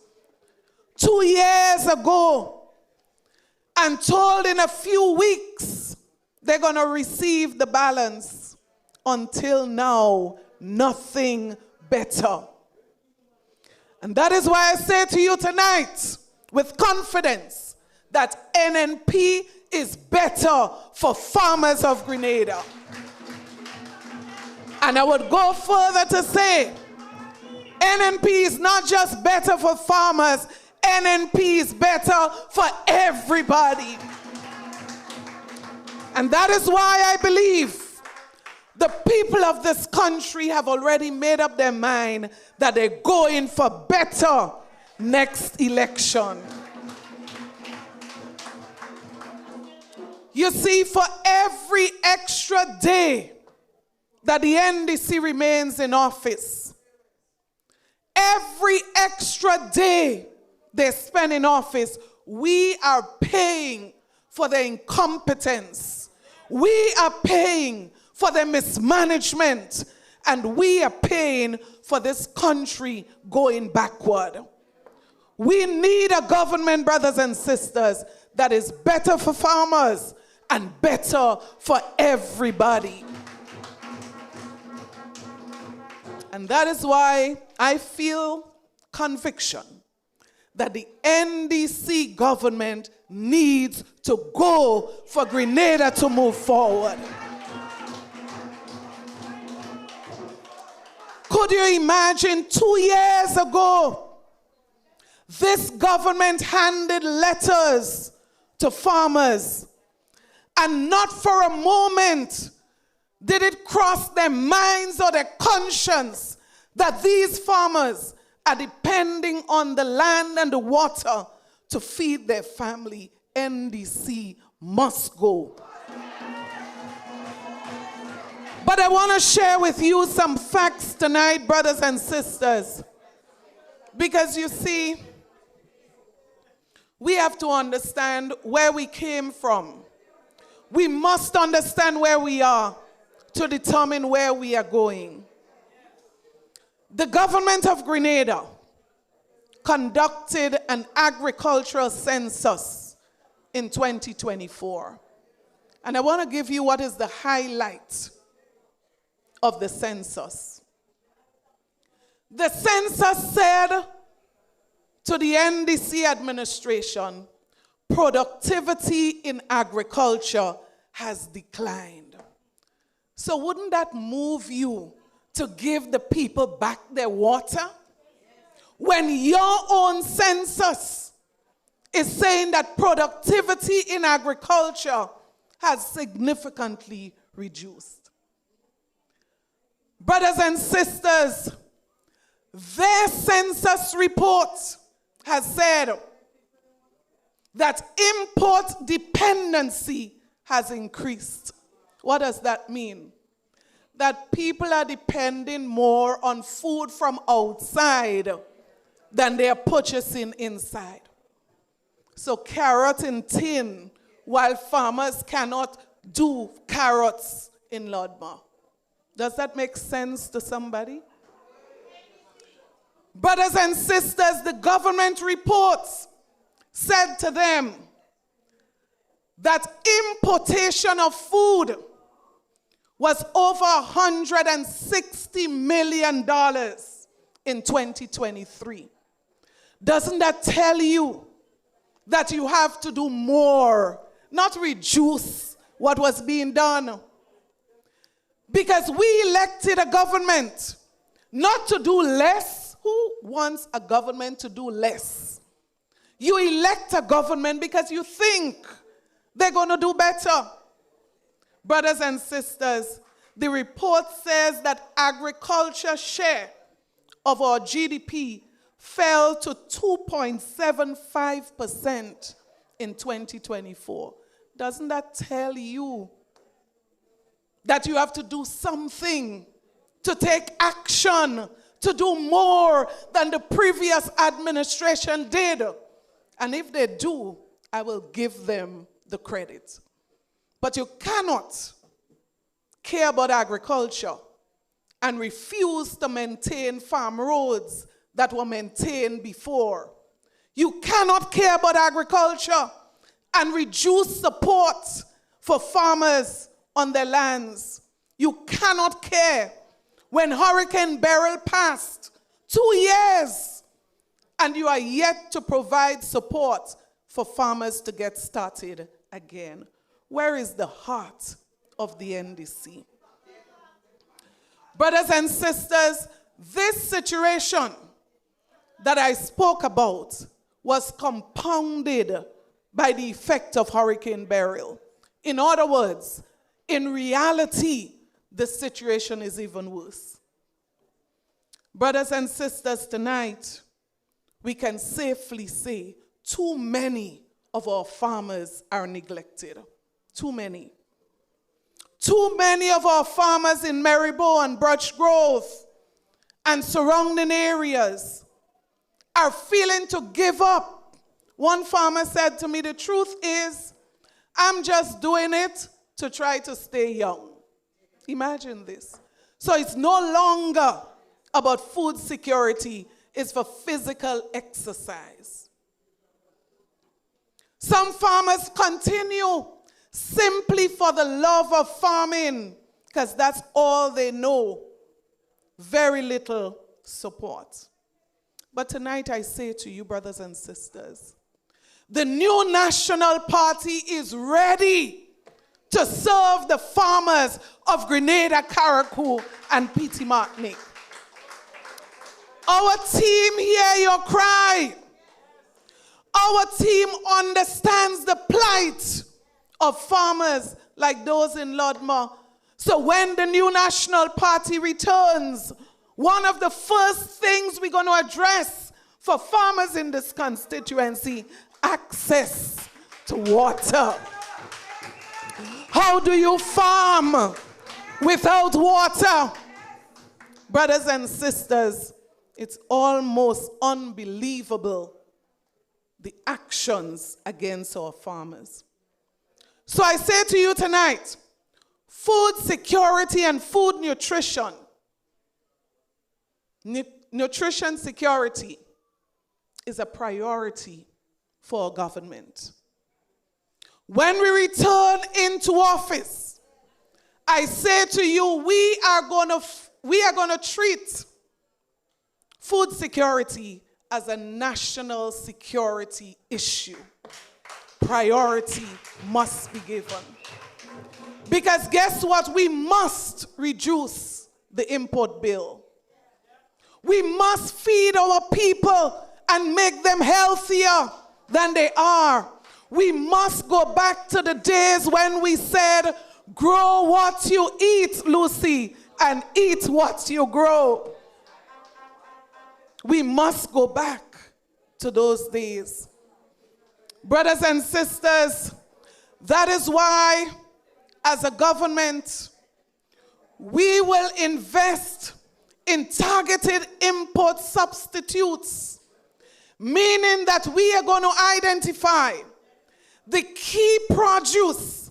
2 years ago and told in a few weeks they're going to receive the balance. Until now, nothing better. And that is why I say to you tonight, with confidence, that NNP is better for farmers of Grenada. And I would go further to say, NNP is not just better for farmers, NNP is better for everybody. And that is why I believe the people of this country have already made up their mind that they're going for better next election. You see, for every extra day that the NDC remains in office, every extra day they spend in office, we are paying for their incompetence. We are paying for their mismanagement. And we are paying for this country going backward. We need a government, brothers and sisters, that is better for farmers and better for everybody. And that is why I feel conviction that the NDC government needs to go for Grenada to move forward. Could you imagine 2 years ago, this government handed letters to farmers, and not for a moment did it cross their minds or their conscience that these farmers are depending on the land and the water to feed their family. NDC must go. But I want to share with you some facts tonight, brothers and sisters. Because you see, we have to understand where we came from. We must understand where we are to determine where we are going. The government of Grenada conducted an agricultural census in 2024. And I want to give you what is the highlight of the census. The census said to the NDC administration, productivity in agriculture has declined. So wouldn't that move you to give the people back their water? When your own census is saying that productivity in agriculture has significantly reduced. Brothers and sisters, their census report has said that import dependency has increased. What does that mean? That people are depending more on food from outside than they are purchasing inside. So carrot in tin, while farmers cannot do carrots in Lodmar. Does that make sense to somebody? Brothers and sisters, the government reports said to them that importation of food was over $160 million in 2023. Doesn't that tell you that you have to do more, not reduce what was being done? Because we elected a government not to do less. Who wants a government to do less? You elect a government because you think they're going to do better. Brothers and sisters, the report says that agriculture share of our GDP fell to 2.75% in 2024. Doesn't that tell you that you have to do something, to take action, to do more than the previous administration did? And if they do, I will give them the credit. But you cannot care about agriculture and refuse to maintain farm roads that were maintained before. You cannot care about agriculture and reduce support for farmers on their lands. You cannot care when Hurricane Beryl passed 2 years and you are yet to provide support for farmers to get started again. Where is the heart of the NDC? Brothers and sisters, this situation that I spoke about was compounded by the effect of Hurricane Beryl. In other words, in reality, the situation is even worse. Brothers and sisters, tonight, we can safely say too many of our farmers are neglected. Too many. Too many of our farmers in Maryborough and Birch Grove and surrounding areas are feeling to give up. One farmer said to me, the truth is, I'm just doing it to try to stay young. Imagine this. So it's no longer about food security, it's for physical exercise. Some farmers continue simply for the love of farming, because that's all they know. Very little support. But tonight I say to you, brothers and sisters, the new National Party is ready to serve the farmers of Grenada, Carriacou, and Petite Martinique. Our team hear your cry. Our team understands the plight of farmers like those in Lodmar. So when the new National Party returns, one of the first things we're going to address for farmers in this constituency, access to water. How do you farm without water? Brothers and sisters, it's almost unbelievable, the actions against our farmers. So I say to you tonight, food security and food nutrition, nutrition security is a priority for our government. When we return into office, I say to you, we are going to treat food security as a national security issue. Priority must be given. Because guess what? We must reduce the import bill. We must feed our people and make them healthier than they are. We must go back to the days when we said, grow what you eat, Lucy, and eat what you grow. We must go back to those days. Brothers and sisters, that is why, as a government, we will invest in targeted import substitutes, meaning that we are going to identify the key produce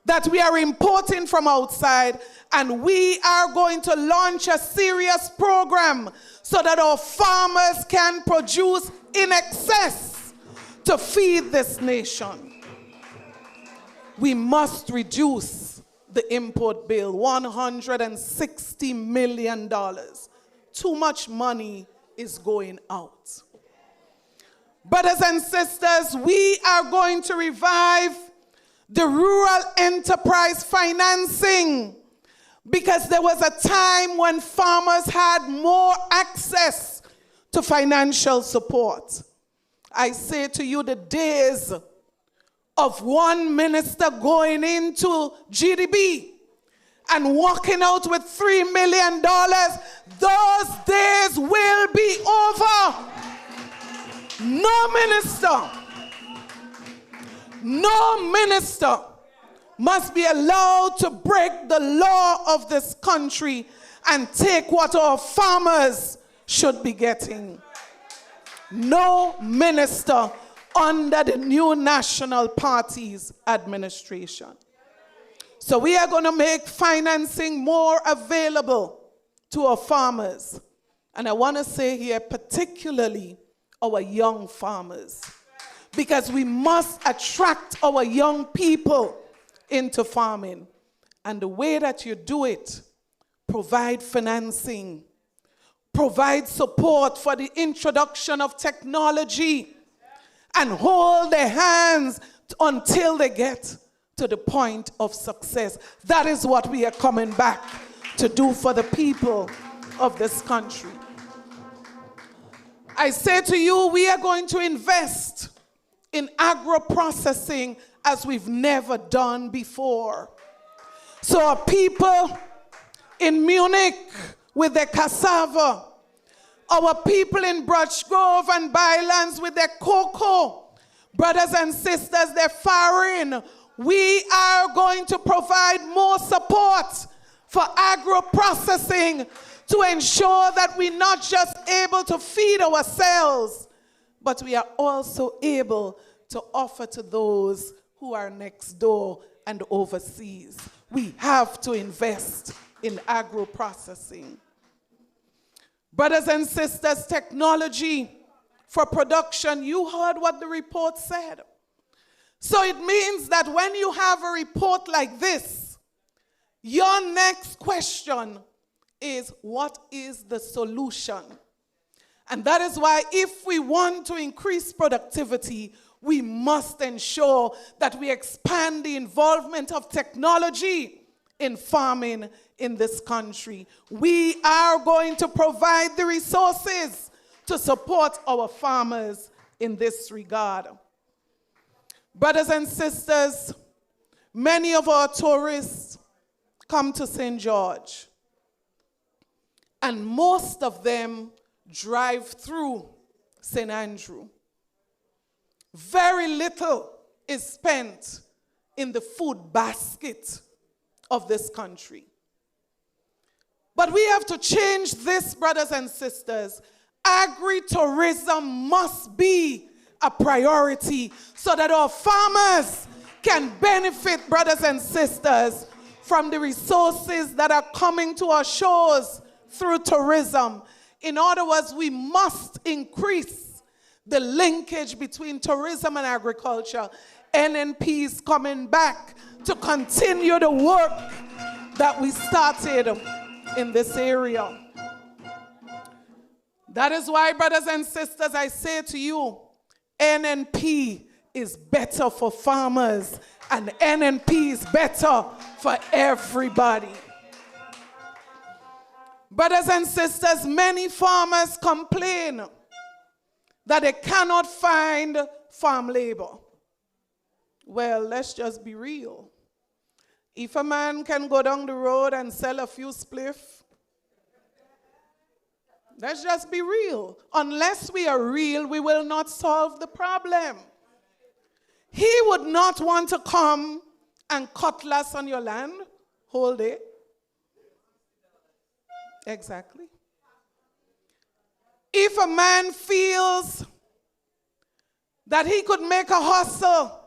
that we are importing from outside, and we are going to launch a serious program so that our farmers can produce in excess to feed this nation. We must reduce the import bill, $160 million. Too much money is going out. Brothers and sisters, we are going to revive the rural enterprise financing, because there was a time when farmers had more access to financial support. I say to you, the days of one minister going into GDB and walking out with $3 million, those days will be over. No minister must be allowed to break the law of this country and take what our farmers should be getting. No minister under the new National Party's administration. So we are going to make financing more available to our farmers. And I want to say here, particularly our young farmers, because we must attract our young people into farming. And the way that you do it, provide financing, provide support for the introduction of technology, and hold their hands until they get to the point of success. That is what we are coming back to do for the people of this country. I say to you, we are going to invest in agro-processing as we've never done before. So our people in Munich with their cassava, our people in Birch Grove and Byelands with their cocoa, brothers and sisters, they're foreign. We are going to provide more support for agro-processing to ensure that we're not just able to feed ourselves, but we are also able to offer to those who are next door and overseas. We have to invest in agro-processing. Brothers and sisters, technology for production, you heard what the report said. So it means that when you have a report like this, your next question is, what is the solution? And that is why if we want to increase productivity, we must ensure that we expand the involvement of technology in farming in this country. We are going to provide the resources to support our farmers in this regard. Brothers and sisters, many of our tourists come to St. George, and most of them drive through St. Andrew. Very little is spent in the food basket of this country. But we have to change this, brothers and sisters. Agri-tourism must be a priority so that our farmers can benefit, brothers and sisters, from the resources that are coming to our shores through tourism. In other words, we must increase the linkage between tourism and agriculture. NNP is coming back to continue the work that we started in this area. That is why, brothers and sisters, I say to you, NNP is better for farmers, and NNP is better for everybody. Brothers and sisters, many farmers complain that they cannot find farm labor. Well, let's just be real. If a man can go down the road and sell a few spliff, let's just be real. Unless we are real, we will not solve the problem. He would not want to come and cutlass on your land whole day. Exactly. If a man feels that he could make a hustle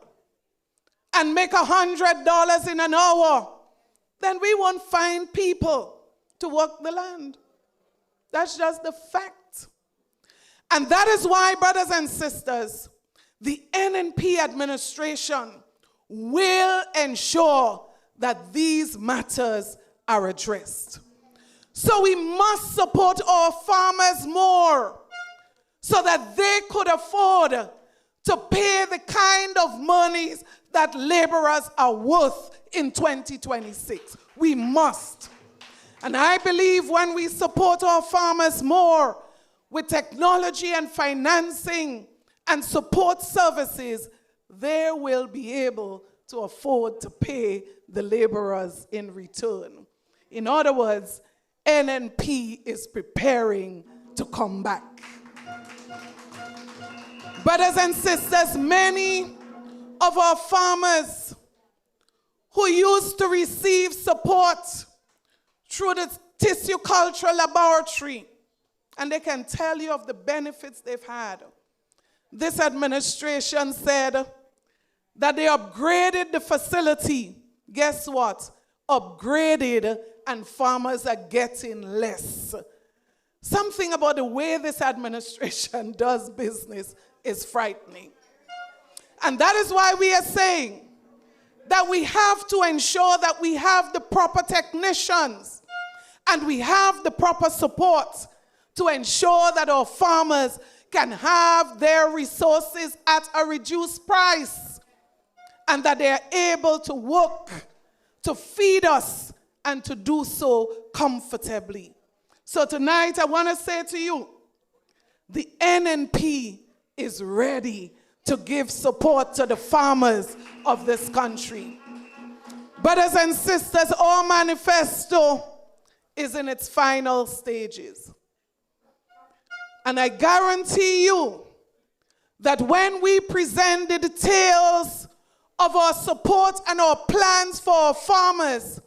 and make $100 in an hour, then we won't find people to work the land. That's just the fact. And that is why, brothers and sisters, the NNP administration will ensure that these matters are addressed. So we must support our farmers more so that they could afford to pay the kind of monies that laborers are worth in 2026. We must. And I believe when we support our farmers more with technology and financing and support services, they will be able to afford to pay the laborers in return. In other words, NNP is preparing to come back. Brothers and sisters, many of our farmers who used to receive support through the tissue cultural laboratory, and they can tell you of the benefits they've had. This administration said that they upgraded the facility. Guess what? Upgraded, and farmers are getting less. something about the way this administration does business is frightening. And that is why we are saying that we have to ensure that we have the proper technicians and we have the proper support to ensure that our farmers can have their resources at a reduced price and that they are able to work to feed us and to do so comfortably. So tonight I want to say to you, the NNP is ready to give support to the farmers of this country. Brothers and sisters, our manifesto is in its final stages. And I guarantee you that when we present the details of our support and our plans for our farmers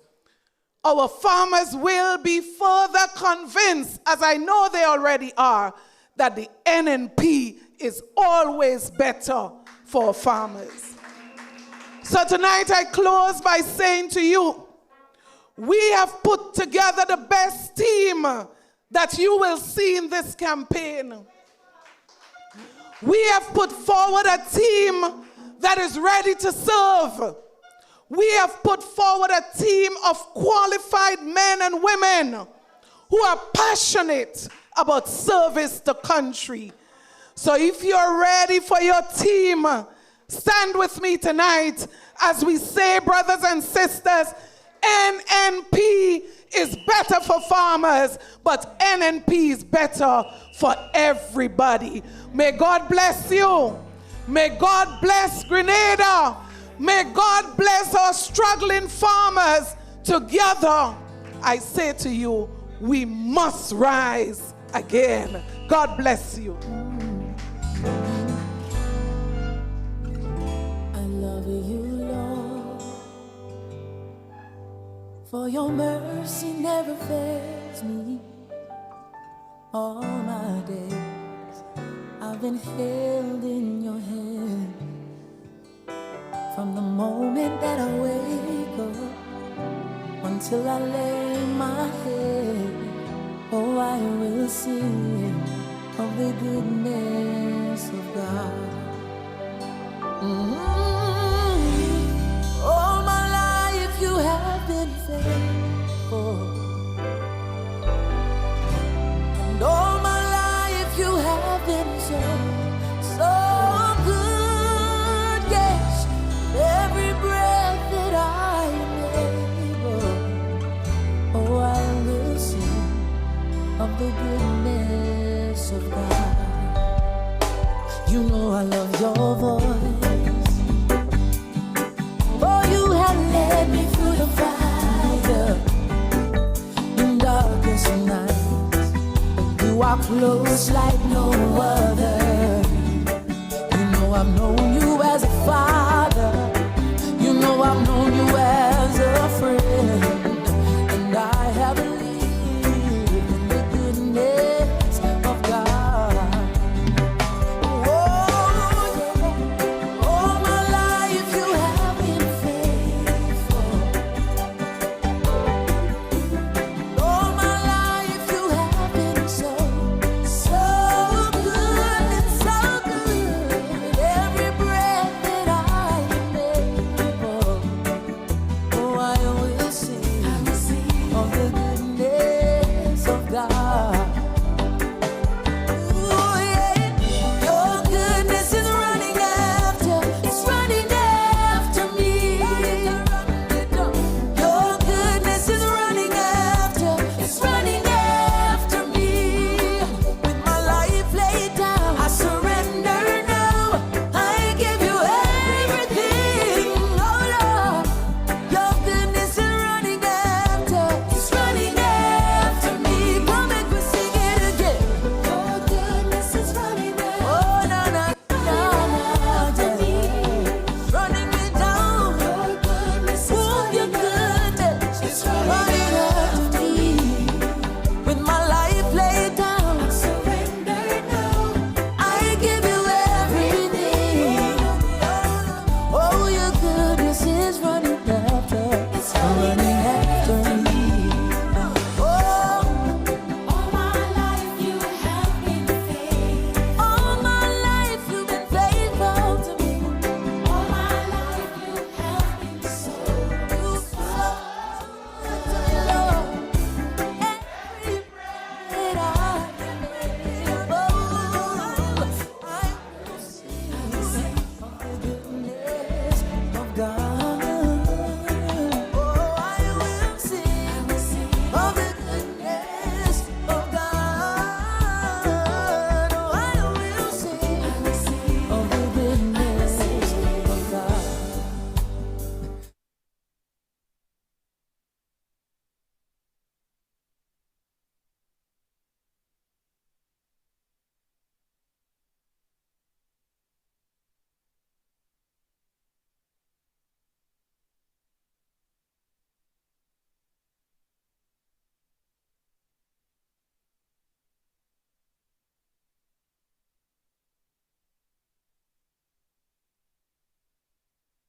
will be further convinced, as I know they already are, that the NNP is always better for farmers. So tonight I close by saying to you, we have put together the best team that you will see in this campaign. We have put forward a team that is ready to serve. We have put forward a team of qualified men and women who are passionate about service to country. So if you're ready for your team, stand with me tonight as we say, brothers and sisters, NNP is better for farmers, but NNP is better for everybody. May God bless you. May God bless Grenada. May God bless our struggling farmers. Together, I say to you, we must rise again. God bless you. I love you, Lord, for your mercy never fails me. All my days I've been held in your hand. From the moment that I wake up until I lay my head, oh, I will sing of the goodness of God. All my life you have been faithful, and all my life you have been so good. Yes, every breath that I am able, oh, I will sing of the goodness of God. You know I love your voice, for you have led me through the fire in darkest nights. You are close like no other. You know I've known you as a father. You know I've known you